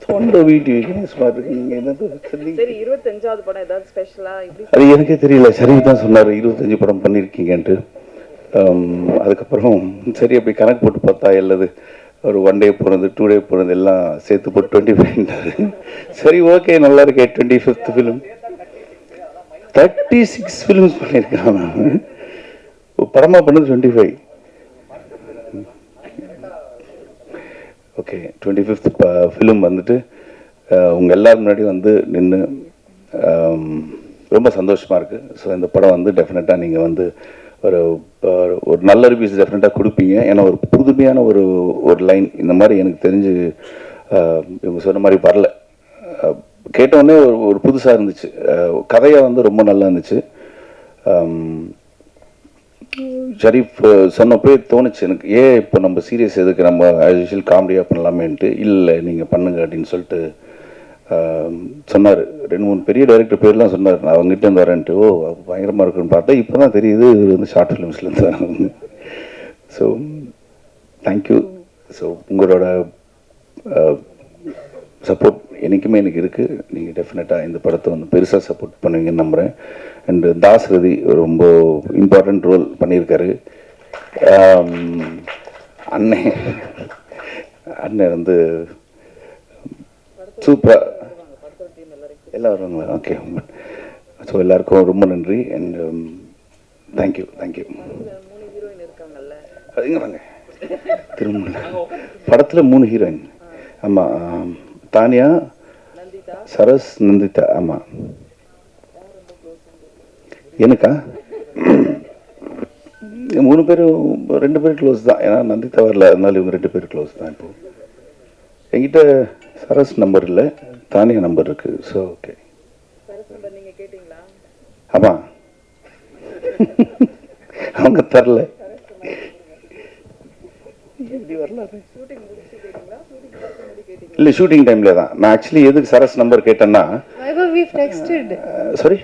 S8: தொண்டை வீட்டு வீக்னஸ் மாதிரி இருக்கு. நீங்கள் என்னது சொன்னீங்க?
S1: சரி 25வது படம் ஏதாவது ஸ்பெஷலா இப்படி
S8: அது எனக்கே தெரியல. ஷரீஃப் தான் சொன்னார் 25 படம் பண்ணியிருக்கீங்கன்ட்டு. அதுக்கப்புறம் சரி அப்படி கணக்கு போட்டு பார்த்தா எல்லாது ஒரு 1 டே போனது 2 டே போனது எல்லாம் சேர்த்து போட்டு 25ன்றாரு. சரி ஓகே நல்லா இருக்கே. 25th ஃபிலிம் 36 ஃபிலிம்ஸ் பண்ணியிருக்கான். படமாக பண்ணது 25. ஓகே 25th ஃபிலிம் வந்துட்டு உங்கள் எல்லாரும் முன்னாடி வந்து நின்று ரொம்ப சந்தோஷமாக இருக்குது. ஸோ இந்த படம் வந்து டெஃபினட்டாக நீங்கள் வந்து ஒரு ஒரு நல்ல ரிவ்யூஸ் டெஃபினட்டாக கொடுப்பீங்க. ஏன்னா ஒரு புதுமையான ஒரு லைன் இந்த மாதிரி எனக்கு தெரிஞ்சு இவங்க சொன்ன மாதிரி வரல. கேட்டோடனே ஒரு புதுசாக இருந்துச்சு. கதையாக வந்து ரொம்ப நல்லா இருந்துச்சு. ஷரீஃப் சொன்னப்போ தோணுச்சு எனக்கு, ஏன் இப்போ நம்ம சீரியஸ் எதுக்கு, நம்ம ஆஸ் யூஷுவல் காமெடியாக பண்ணலாமேன்ட்டு. இல்லை நீங்கள் பண்ணுங்க அப்படின்னு சொல்லிட்டு சொன்னார். 2-3 பெரிய டைரக்டர் பேர்லாம் சொன்னார். நான் அவங்ககிட்ட இருந்து வரேன்ட்டு. ஓ பயங்கரமாக இருக்குன்னு பார்த்தா இப்போ தான் தெரியுது இது வந்து ஷார்ட் ஃபிலிம்ஸ்லேருந்து வராங்க. So thank you. ஸோ உங்களோட சப்போர்ட் என்றைக்குமே எனக்கு இருக்குது. நீங்கள் டெஃபினட்டாக இந்த படத்தை வந்து பெருசாக சப்போர்ட் பண்ணுவீங்கன்னு நம்புகிறேன். அண்டு தாஸ் ரதி ரொம்ப இம்பார்ட்டண்ட் ரோல் பண்ணியிருக்காரு. அண்ணன் வந்து சூப்பராக எல்லாம் வருவாங்களா? ஓகே. ஸோ எல்லாருக்கும் ரொம்ப நன்றி அண்ட் தேங்க்யூ. அதுங்க வாங்க திரும்ப படத்தில் 3 ஹீரோயின். ஆமாம், தானியா, சரஸ், நந்திதா. ஆமாம் எனக்கா 3 பேரும் 2 பேர் க்ளோஸ் தான். ஏன்னா நந்திதா வரல, அதனால இவங்க 2 பேர் க்ளோஸ் தான். இப்போ என்கிட்ட சரஸ் நம்பர் இல்லை, தானியா நம்பர் இருக்கு. So okay. ஆமாம் அவங்க தரல. இல்லை ஷூட்டிங் டைம்ல தான். நான் ஆக்சுவலி எதுக்கு சரஸ் நம்பர் கேட்டேன்னா, சாரி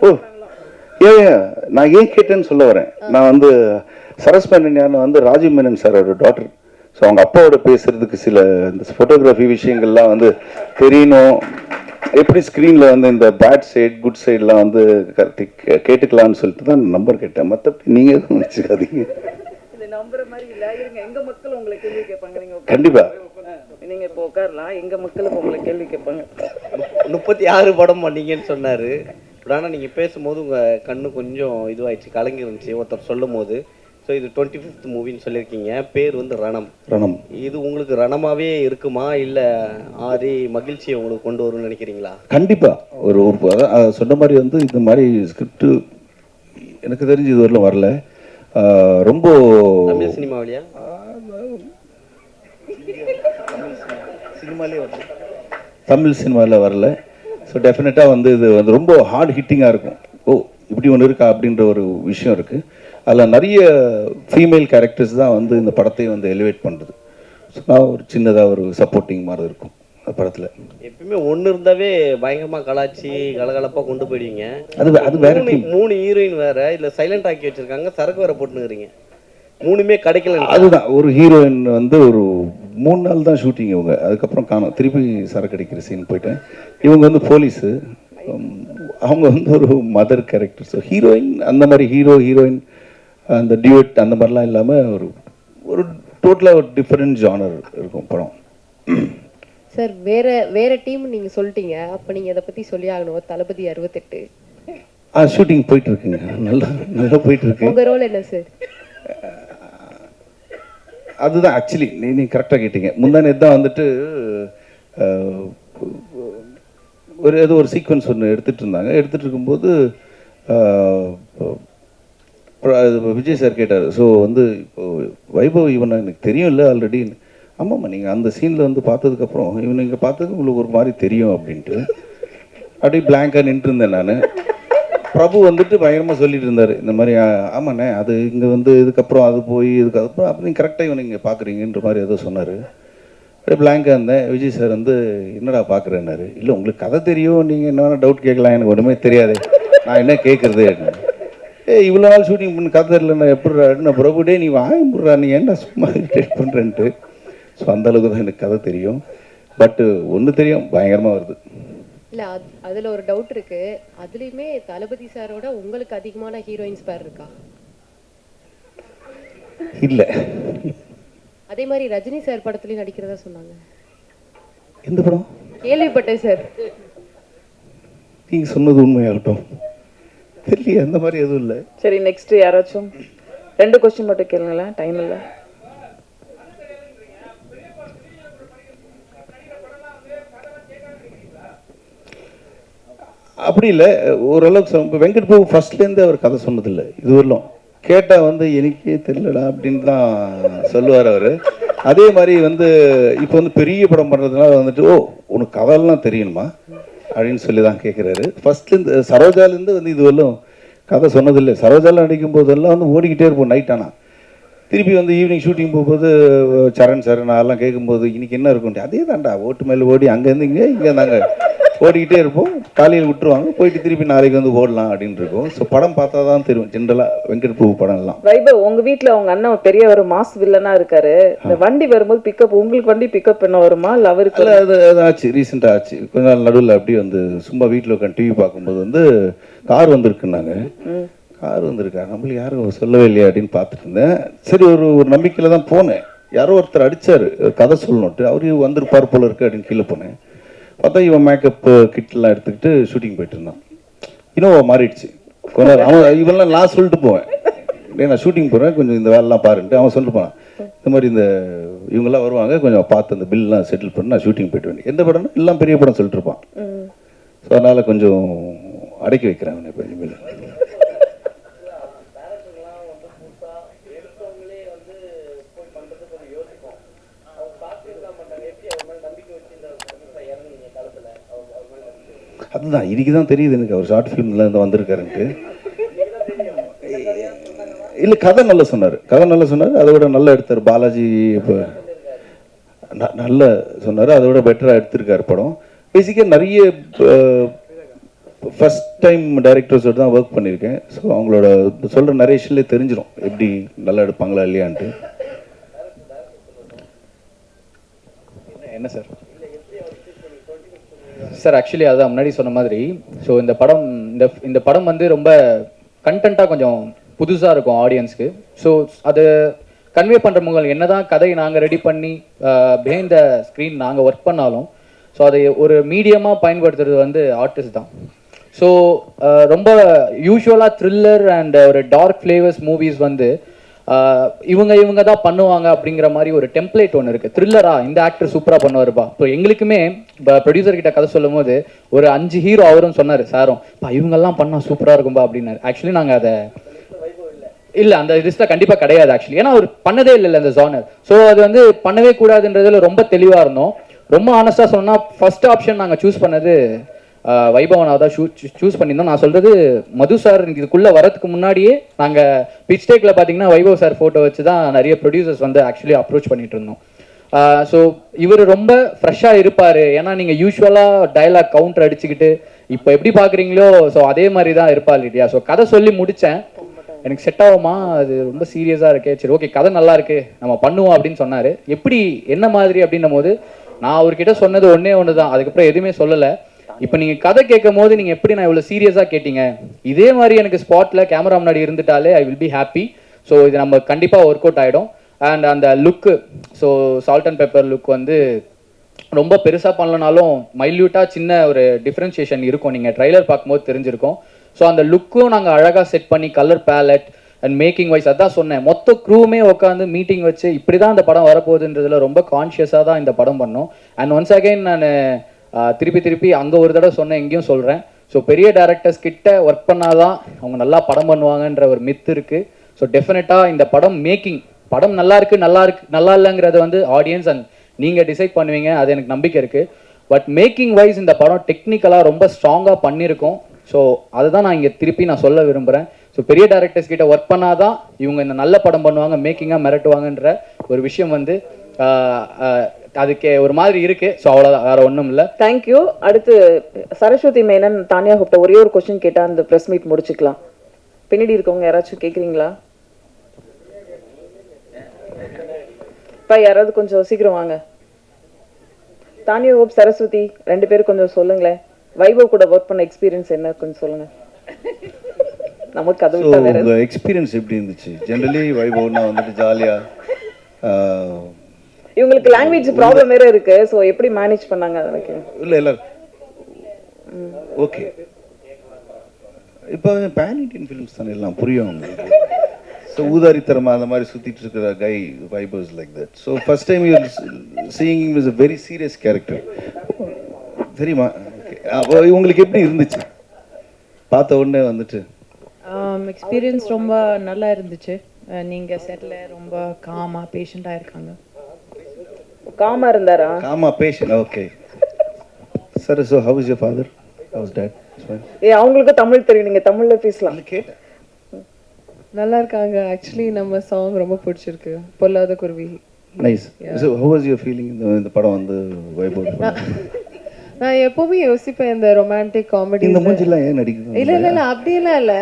S8: ஓ நான் ஏன் கேட்டேன்னு சொல்ல வரேன். நான் வந்து சரஸ் மேனன் வந்து ராஜீவ் மேனன் சாரோட டாட்டர். ஸோ அவங்க அப்பாவோட பேசுறதுக்கு சில இந்த ஃபோட்டோகிராஃபி விஷயங்கள்லாம் வந்து தெரியணும். எப்படி ஸ்க்ரீனில் வந்து இந்த பேட் சைட் குட் சைட்லாம் வந்து கேட்டுக்கலான்னு சொல்லிட்டு தான் நம்பர் கேட்டேன். மற்றபடி நீங்கள் எதுவும் வச்சுக்காதீங்க. கண்டிப்பா
S1: நீங்க இப்போ உட்காரலாம். எங்க மக்களுக்கு உங்களை கேள்வி கேட்பாங்க.
S6: 36 படம் பண்ணீங்கன்னு சொன்னாரு. ஆனால் நீங்கள் பேசும்போது உங்கள் கண்ணு கொஞ்சம் இதுவாகிடுச்சு, கலங்கி இருந்துச்சு ஒருத்தர் சொல்லும் போது. ஸோ இது 25th மூவின்னு சொல்லியிருக்கீங்க. பேர் வந்து ரணம். இது உங்களுக்கு ரணமாகவே இருக்குமா, இல்லை ஆதி மகிழ்ச்சியை உங்களுக்கு கொண்டு வரும்னு நினைக்கிறீங்களா?
S8: கண்டிப்பாக ஒரு சொன்ன மாதிரி வந்து இந்த மாதிரி ஸ்கிரிப்டு எனக்கு தெரிஞ்சு இது வரலாம் வரல. ரொம்ப
S6: தமிழ் சினிமாவிலையா?
S8: தமிழ் சினிமாவில் வரல. ஸோ டெஃபினட்டாக வந்து இது வந்து ரொம்ப ஹார்ட் ஹிட்டிங்காக இருக்கும். ஓ இப்படி ஒன்று இருக்கா அப்படின்ற ஒரு விஷயம் இருக்குது. அதில் நிறைய ஃபீமேல் கேரக்டர்ஸ் தான் வந்து இந்த படத்தையும் வந்து எலிவேட் பண்ணுறது. ஸோ நான் ஒரு சின்னதாக ஒரு சப்போர்ட்டிங் மாதிரி இருக்கும் அந்த படத்தில்.
S6: எப்பயுமே ஒன்று இருந்தாவே பயங்கரமாக கலாச்சி கலகலப்பாக கொண்டு போயிடுவீங்க.
S8: அது வேற
S6: 3 ஹீரோயின் வேற, இல்லை சைலண்ட் ஆக்கி வச்சிருக்காங்க, சரக்கு வேற போட்டுனுக்கிறீங்க. 3மே கிடைக்கல. அதுதான்
S8: ஒரு ஹீரோயின் வந்து ஒரு 3 நாள் தான் ஷூட்டிங் இவங்க. அதுக்கப்புறம் காணும், திருப்பி சரக்கு அடிக்கிற சீன் போயிட்டேன். இவங்க வந்து போலீஸு, அவங்க வந்து ஒரு மதர் கேரக்டர். ஸோ ஹீரோயின் அந்த மாதிரி ஹீரோயின் அந்த டியூட் அந்த மாதிரிலாம் இல்லாமல் ஒரு டோட்டலாக ஒரு டிஃப்ரெண்ட் ஜானர் இருக்கும் படம்.
S5: சார் வேற டீம் நீங்கள் சொல்லிட்டீங்க, அப்போ நீங்கள் இதை பற்றி சொல்லி ஆகணும். தளபதி 68
S8: ஷூட்டிங் போயிட்டு இருக்குங்க. நல்லா போயிட்டு இருக்கு.
S5: உங்கள் ரோல் என்ன சார்?
S8: அதுதான் ஆக்சுவலி நீ கரெக்டாக கேட்டீங்க. முந்தானே தான் வந்துட்டு ஏதோ ஒரு சீக்வன்ஸ் ஒன்று எடுத்துகிட்டு இருந்தாங்க. எடுத்துகிட்டு இருக்கும்போது விஜய் சார் கேட்டார். ஸோ வந்து இப்போ வைபவ் இவனை எனக்கு தெரியும் இல்லை ஆல்ரெடி. ஆமாம்மா நீங்கள் அந்த சீனில் வந்து பார்த்ததுக்கப்புறம் இவனை இங்கே பார்த்தது உங்களுக்கு ஒரு மாதிரி தெரியும் அப்படின்ட்டு அப்படியே பிளாங்காக நின்று இருந்தேன் நான். பிரபு வந்துட்டு பயங்கரமாக சொல்லிட்டு இருந்தார் இந்த மாதிரி. ஆமாண்ணே அது இங்கே வந்து இதுக்கப்புறம் அது போய் இதுக்கப்புறம் அப்போ நீங்கள் கரெக்டாக இவனை இங்கே பார்க்குறீங்கன்ற மாதிரி ஏதோ சொன்னார். அப்படியே பிளாங்காக இருந்தேன். விஜய் சார் வந்து என்னடா பார்க்குறேன்னாரு. இல்லை உங்களுக்கு கதை தெரியும், நீங்கள் என்ன வேணால் டவுட் கேட்கலாம், எனக்கு ஒன்றுமே தெரியாது, நான் என்ன கேட்குறது. இவ்வளோ நாள் ஷூட்டிங் பண்ண கதை இல்லைண்ணா எப்படி பிரபுடே நீ வாங்கிடுறா, நீ ஏன்டா சும்மா இரிட்டேட் பண்ணுறேன்ட்டு. ஸோ அந்தளவுக்கு தான் எனக்கு கதை தெரியும். பட்டு ஒன்று தெரியும், பயங்கரமாக வருது.
S9: இல்லை அதில் ஒரு டவுட் இருக்கு. அதுலேயுமே தளபதி சாரோட உங்களுக்கு அதிகமான ஹீரோயின்ஸ் பேர் இருக்கா?
S8: இல்லை.
S9: அதே மாதிரி ரஜினி சார் படத்துலையும் நடிக்கிறதா சொன்னாங்க.
S8: எந்த படம்?
S9: கேள்விப்பட்டேன் சார்.
S8: நீங்கள் சொன்னது உண்மையாகட்டும் தெரியல, அந்த மாதிரி எதுவும் இல்லை.
S1: சரி, நெக்ஸ்ட் யாராச்சும் 2 கொஸ்டின் மட்டும் கேளுங்களேன், டைம் இல்லை.
S8: அப்படி இல்லை, ஓரளவுக்கு இப்போ வெங்கட் பிரபு ஃபர்ஸ்ட்லேருந்து அவர் கதை சொன்னதில்லை இது வரலாம். கேட்டால் வந்து எனக்கே தெரியலடா அப்படின்னு தான் சொல்லுவார் அவர். அதே மாதிரி வந்து இப்போ வந்து பெரிய படம் பண்ணுறதுனால வந்துட்டு உனக்கு கதையெல்லாம் தெரியணுமா அப்படின்னு சொல்லி தான் கேட்குறாரு. ஃபர்ஸ்ட்லேருந்து சரோஜாலேருந்து வந்து இது வரலாம் கதை சொன்னதில்லை. சரோஜாவில் நடிக்கும் போதெல்லாம் வந்து ஓடிக்கிட்டே இருப்போம் நைட். ஆனால் திருப்பி வந்து ஈவினிங் ஷூட்டிங் போகும்போது சரண் சார் நான் கேட்கும்போது இன்னைக்கு என்ன இருக்கும், அதே தான்டா ஓட்டு மேலே ஓடி அங்கேருந்து இங்கே நாங்கள் ஓடிக்கிட்டே இருப்போம். காலையில் விட்டுருவாங்க, போயிட்டு திருப்பி நாளைக்கு வந்து ஓடலாம் அப்படின்னு இருக்கும். ஸோ படம் பார்த்தா தான் தெரியும் ஜென்ரலாக வெங்கட் பிரபு படம்லாம்.
S1: வைபவ், உங்க வீட்டில் உங்க அண்ணன் பெரிய ஒரு மாஸ் வில்லனா இருக்காரு. இந்த வண்டி வரும்போது பிக்கப், உங்களுக்கு வண்டி பிக்கப் பண்ண வருமா இல்லை அவருக்கு?
S8: இல்லை, அது ஆச்சு, ரீசெண்டாக ஆச்சு. கொஞ்ச நாள் நடுவில் அப்படி வந்து சும்மா வீட்டில் உட்காந்து டிவி பார்க்கும்போது வந்து கார் வந்திருக்குன்னாங்க. கார் வந்திருக்கா, நம்மளுக்கு யாரும் சொல்லவே இல்லையா அப்படின்னு பார்த்துட்டு இருந்தேன். சரி, ஒரு நம்பிக்கையில் தான் போனேன். யாரோ ஒருத்தர் அடித்தார் கதை சொல்லணுன்ட்டு, அவரு வந்திருப்பார் போல இருக்கு அப்படின்னு கீழே போனேன். பார்த்தா இவன் மேக்கப் கிட்லாம் எடுத்துக்கிட்டு ஷூட்டிங் போயிட்டு இருந்தான். இனோவா மாறிடுச்சு கொஞ்ச நேரம். அவன் இவெல்லாம் நான் சொல்லிட்டு போவேன், நான் ஷூட்டிங் போகிறேன் கொஞ்சம் இந்த வேலைலாம் பாருன்ட்டு. அவன் சொல்லிட்டு போனான், இந்த மாதிரி இந்த இவங்கெல்லாம் வருவாங்க கொஞ்சம் பார்த்து அந்த பில்லாம் செட்டில் பண்ணி நான் ஷூட்டிங் போயிட்டு வேண்டிய எந்த படம்னா எல்லாம் பெரிய படம் சொல்லிட்டு இருப்பான். ஸோ அதனால் கொஞ்சம் அடக்கி வைக்கிறேன் அவனை இப்போ இனிமேல். அதுதான் இன்னைக்கு தான் தெரியுது எனக்கு அவர் ஷார்ட் ஃபிலிம்ல இருந்து வந்திருக்காருன்ட்டு. இல்லை, கதை நல்லா சொன்னார், அதை விட நல்லா எடுத்தார் பாலாஜி. இப்போ நல்ல சொன்னார், அதை விட பெட்டராக எடுத்திருக்காரு படம். பேசிக்காக நிறைய ஃபர்ஸ்ட் டைம் டைரக்டர்ஸோட தான் ஒர்க் பண்ணியிருக்கேன். ஸோ அவங்களோட சொல்கிற நரேஷன்லேயே தெரிஞ்சிடும் எப்படி நல்லா எடுப்பாங்களா இல்லையான்ட்டு.
S7: என்ன சார் ஆக்சுவலி அதான் முன்னாடி சொன்ன மாதிரி, ஸோ இந்த படம் வந்து ரொம்ப கண்டென்ட்டாக கொஞ்சம் புதுசாக இருக்கும் ஆடியன்ஸ்க்கு. ஸோ அது கன்வே பண்ணுறவங்க என்னதான் கதை நாங்கள் ரெடி பண்ணி பிஹைண்ட் த ஸ்க்ரீன் நாங்கள் ஒர்க் பண்ணாலும், ஸோ அதை ஒரு மீடியமாக பயன்படுத்துறது வந்து ஆர்டிஸ்ட் தான். ஸோ ரொம்ப யூஸ்வலாக த்ரில்லர் அண்ட் ஒரு டார்க் ஃப்ளேவர்ஸ் மூவிஸ் வந்து இவங்க தான் பண்ணுவாங்க அப்படிங்கிற மாதிரி ஒரு டெம்ப்ளேட் ஒன்று இருக்குது. த்ரில்லரா இந்த ஆக்டர் சூப்பராக பண்ணுவாருப்பா. இப்போ எங்களுக்குமே ப்ரொடியூசர் கிட்ட கதை சொல்லும் போது ஒரு 5 ஹீரோ அவரும் சொன்னார், சாரும் இவங்கெல்லாம் பண்ணால் சூப்பராக இருக்கும்பா அப்படின்னாரு. ஆக்சுவலி நாங்கள் அதை இல்லை அந்த லிஸ்ட்டில் கண்டிப்பாக கிடையாது ஆக்சுவலி, ஏன்னா அவர் பண்ணதே இல்லை இந்த ஜானர். ஸோ அது வந்து பண்ணவே கூடாதுன்றதுல ரொம்ப தெளிவாக இருந்தோம். ரொம்ப ஆனஸ்டாக சொன்னால் ஃபர்ஸ்ட் ஆப்ஷன் நாங்கள் சூஸ் பண்ணது வைபவனாக தான் சூஸ் பண்ணியிருந்தோம். நான் சொல்கிறது மது சார் இதுக்குள்ளே வரதுக்கு முன்னாடியே நாங்கள் பிச் டேக்கில் பார்த்தீங்கன்னா வைபவ் சார் ஃபோட்டோ வச்சு தான் நிறைய ப்ரொடியூசர்ஸ் வந்து ஆக்சுவலி அப்ரோச் பண்ணிட்டு இருந்தோம். ஸோ இவர் ரொம்ப ஃப்ரெஷ்ஷாக இருப்பார், ஏன்னா நீங்கள் யூஸ்வலாக டைலாக் கவுண்டர் அடிச்சுக்கிட்டு இப்போ எப்படி பார்க்குறீங்களோ ஸோ அதே மாதிரி தான் இருப்பாள் இல்லையா. ஸோ கதை சொல்லி முடித்தேன், எனக்கு செட் ஆகுமா, அது ரொம்ப சீரியஸாக இருக்கே, சரி ஓகே கதை நல்லா இருக்கு நம்ம பண்ணுவோம் அப்படின்னு சொன்னார். எப்படி என்ன மாதிரி அப்படின்னும் போது நான் அவர்கிட்ட சொன்னது ஒன்று தான், அதுக்கப்புறம் எதுவுமே சொல்லலை. இப்போ நீங்கள் கதை கேட்கும் போது நீங்கள் எப்படி நான் இவ்வளோ சீரியஸாக கேட்டீங்க, இதே மாதிரி எனக்கு ஸ்பாட்டில் கேமரா முன்னாடி இருந்துட்டாலே I will be happy. So இது நம்ம கண்டிப்பாக ஒர்க் அவுட் ஆகிடும். அண்ட் அந்த look, so salt and pepper look வந்து ரொம்ப பெருசாக பண்ணலனாலும் மைல்யூட்டாக சின்ன ஒரு டிஃப்ரென்ஷியேஷன் இருக்கும், நீங்கள் ட்ரைலர் பார்க்கும்போது தெரிஞ்சிருக்கும். ஸோ அந்த லுக்கும் நாங்கள் அழகாக செட் பண்ணி colour palette and making wise அதான் சொன்னேன், மொத்த க்ரூவுமே உட்காந்து மீட்டிங் வச்சு இப்படி தான் இந்த படம் வரப்போகுதுன்றதுல ரொம்ப கான்ஷியஸாக தான் இந்த படம் பண்ணோம். அண்ட் ஒன்ஸ் அகைன் நான் திருப்பி அங்கே ஒரு தடவை சொன்னேன், எங்கேயும் சொல்கிறேன். ஸோ பெரிய டேரக்டர்ஸ் கிட்ட ஒர்க் பண்ணாதான் அவங்க நல்லா படம் பண்ணுவாங்கன்ற ஒரு மித்து இருக்குது. ஸோ டெஃபினட்டாக இந்த படம் படம் நல்லா இல்லைங்கிறத வந்து ஆடியன்ஸ் அண்ட் நீங்கள் டிசைட் பண்ணுவீங்க, அது எனக்கு நம்பிக்கை இருக்குது. பட் மேக்கிங் வைஸ் இந்த படம் டெக்னிக்கலாக ரொம்ப ஸ்ட்ராங்காக பண்ணியிருக்கோம். ஸோ அதுதான் நான் இங்கே திருப்பி சொல்ல விரும்புகிறேன். ஸோ பெரிய டேரக்டர்ஸ் கிட்ட ஒர்க் பண்ணாதான் இவங்க இந்த நல்ல படம் பண்ணுவாங்க, மேக்கிங்காக மிரட்டுவாங்கன்ற ஒரு விஷயம் வந்து அதுக்கு ஒரு மாதிரி இருக்கு. ஸோ அவ்வளோதான், வேற ஒன்றும் இல்லை.
S1: தேங்க்யூ. அடுத்து சரஸ்வதி மேனன், தானியா குப்தா ஒரே ஒரு கொஸ்டின் கேட்டால் அந்த ப்ரெஸ் மீட் முடிச்சுக்கலாம். பின்னாடி இருக்கவங்க யாராச்சும் கேட்குறீங்களா? இப்போ யாராவது கொஞ்சம் சீக்கிரம் வாங்க. தானியா, ஹோப், சரஸ்வதி 2 பேரும் கொஞ்சம் சொல்லுங்களேன். வைபவ் கூட ஒர்க் பண்ண எக்ஸ்பீரியன்ஸ் என்ன கொஞ்சம் சொல்லுங்க. நமக்கு அது விட்டா வேற
S8: உங்கள் எக்ஸ்பீரியன்ஸ் எப்படி இருந்துச்சு? ஜென்ரலி வைபவ்னா வந்துட்டு ஜாலியாக,
S1: இவங்களுக்கு லாங்குவேஜ் ப்ராப்ளம் வேற இருக்கு. ஸோ எப்படி மேனேஜ் பண்ணாங்க எனக்கு
S8: இல்லை எல்லாரும் ஓகே. இப்போ பேன் இண்டியன் ஃபிலிம்ஸ் தானே எல்லாம் புரியும் உங்களுக்கு. ஸோ ஊதாரித்தரமாக அந்த மாதிரி சுற்றிட்டு இருக்கிற guy vibes like that. So first time you seeing him is a very serious character தெரியுமா? அப்போ உங்களுக்கு எப்படி இருந்துச்சு பார்த்த உடனே வந்துட்டு?
S4: எக்ஸ்பீரியன்ஸ் ரொம்ப நல்லா இருந்துச்சு. நீங்கள் செட்டில் ரொம்ப காமாக பேஷண்ட்டாக இருக்காங்க.
S1: காமா இருந்தாரா?
S8: Coma patient. Okay sir. So how is your father? How is dad?
S1: அவங்களுக்கு தமிழ் தெரியும், நீங்க தமிழ்ல பேசலாம்.
S8: கேட்டேன்.
S5: நல்லா இருக்காங்க. ஆக்சுவலி நம்ம சாங் ரொம்ப பிடிச்சிருக்கு, பொல்லாத குருவி.
S8: Nice. So how was your feeling இந்த படம் வந்து வைபவ்?
S5: நான் எப்பவுமே யோசிப்பேன் இந்த ரொமான்டிக் காமெடி.
S8: இந்த மூஞ்சிலாம் ஏன் நடிக்குது?
S5: இல்ல இல்ல இல்ல அப்படியெல்லாம் இல்ல.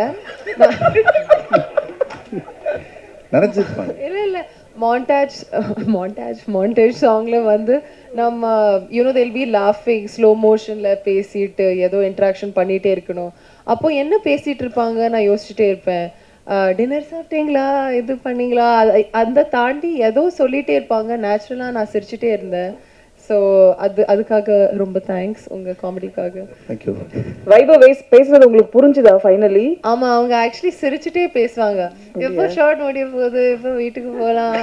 S8: நினைச்சிருப்பாங்க.
S5: இல்ல இல்ல மாண்டாஜ் சாங்ல வந்து நம்ம they'll be laughing ஸ்லோ மோஷன்ல பேசிட்டு ஏதோ இன்டராக்ஷன் பண்ணிட்டே இருக்கணும். அப்போ என்ன பேசிட்டு இருப்பாங்க நான் யோசிச்சுட்டே இருப்பேன். டின்னர் சாப்பிட்டீங்களா, இது பண்ணீங்களா, அந்த தாண்டி ஏதோ சொல்லிட்டே இருப்பாங்க. நேச்சுரலா நான் சிரிச்சுட்டே இருந்தேன். ஸோ அதுக்காக ரொம்ப தேங்க்ஸ் உங்க காமெடிக்காக.
S8: தேங்க்யூ.
S1: வைபவ் பேசுறது உங்களுக்கு புரிஞ்சுதா ஃபைனலி?
S5: ஆமா, அவங்க ஆக்சுவலி சிரிச்சுட்டே பேசுவாங்க. எப்போ ஷார்ட் முடிய போகுது, எப்போ வீட்டுக்கு போகலாம்,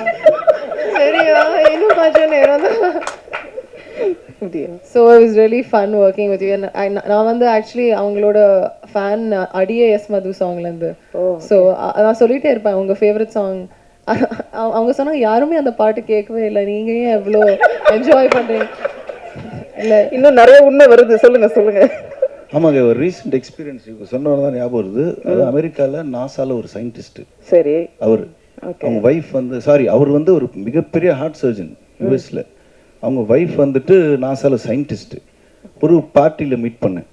S5: சரியா இன்னும் கொஞ்சம் நேரம் தான். So it was really fun working with you. நான் வந்து ஆக்சுவலி அவங்களோட ஃபேன் அடியே எஸ் மது சாங்லேருந்து. ஸோ நான் சொல்லிட்டே இருப்பேன் உங்கள் ஃபேவரட் சாங். அவங்க சொன்னாங்க யாருமே அந்த பாட்டு கேட்கவே இல்லை, நீங்க ஏன் எவ்வளோ என்ஜாய் பண்றீங்க? இல்லை
S1: இன்னும் நிறைய உண்மை வருது, சொல்லுங்க சொல்லுங்க.
S8: ஆமாங்க, ஒரு ரீசெண்ட் எக்ஸ்பீரியன்ஸ் சொன்னவங்க தான் ஞாபகம் வருது. அது அமெரிக்காவில் நாசால ஒரு சயின்டிஸ்ட்.
S1: சரி.
S8: அவர் அவங்க ஒய்ஃப் வந்து அவர் வந்து ஒரு மிகப்பெரிய ஹார்ட் சர்ஜன் யூஎஸ்ல. அவங்க ஒய்ஃப் வந்துட்டு நாசால சயின்டிஸ்ட். ஒரு பார்ட்டியில் மீட் பண்ணேன்.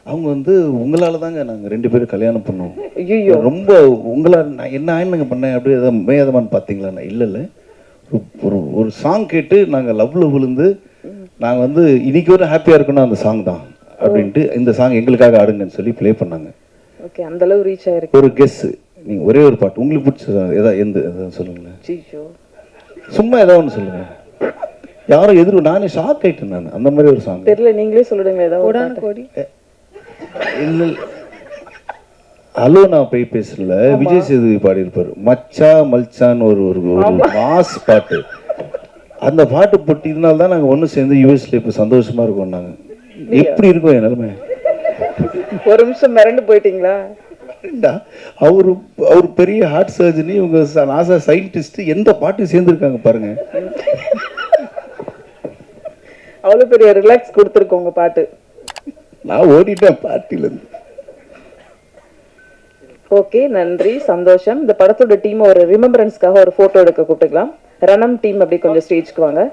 S8: அவங்க வந்து உங்களால தாங்க நாங்கள் 2 பேரும் கல்யாணம் பண்ணோம், ரொம்ப உங்களால் நான் என்ன ஆயினுங்க பண்ணேன் அப்படி எதாவது மேதமானு பார்த்தீங்களா? இல்லை இல்லை, ஒரு சாங் கேட்டு நாங்கள் லவ்ல விழுந்து நாங்கள் வந்து இன்னைக்கு ஒரு ஹாப்பியாக இருக்கணும் அந்த சாங் தான் அப்படின்ட்டு இந்த சாங் எங்களுக்காக ஆடுங்கன்னு சொல்லி ப்ளே பண்ணாங்க.
S1: ஓகே, அந்த அளவு ரீச் ஆயிருக்கு.
S8: ஒரு கெஸ், நீங்கள் ஒரே ஒரு பாட்டு உங்களுக்கு பிடிச்ச எதாவது சொல்லுங்களேன். சும்மா ஏதாவது ஒன்று சொல்லுங்க. யாரும் நானே ஷாக் ஆயிட்டேன் நான். அந்த மாதிரி ஒரு சாங்
S1: தெரியல, நீங்களே சொல்லுங்க. ஏதாவது
S5: கோடி
S8: இல்லை. ஹலோ நான் போய் பேசல, விஜய் சேதுபதி பாடி இருப்பாரு மச்சா மல்சான்னு ஒரு மாஸ் பாட்டு. அந்த பாட்டு போட்டு இதனால தான் நாங்கள் ஒன்று சேர்ந்து யூஎஸ்ல இப்போ சந்தோஷமா இருக்கோம். நாங்கள் எப்படி இருக்கோம் என் நிலைமை?
S1: ஒரு நிமிஷம் மிரண்டு போயிட்டீங்களா?
S8: அவரு பெரிய ஹார்ட் சர்ஜனி, இவங்க நாசா சயின்டிஸ்ட், எந்த பாட்டு சேர்ந்துருக்காங்க பாருங்க.
S1: அவ்வளவு பெரிய ரிலாக்ஸ் கொடுத்துருக்கோங்க பாட்டு.
S8: நான் ஓடிட்டேன் பார்ட்டிலேருந்து.
S1: ஓகே, நன்றி, சந்தோஷம். இந்த படத்தோட டீம் ஒரு ரிமெம்பரன்ஸ்க்காக ஒரு போட்டோ எடுக்க கூப்பிட்டுக்கலாம். ரணம் டீம் அப்படி கொஞ்சம் ஸ்டேஜ்க்கு வாங்க.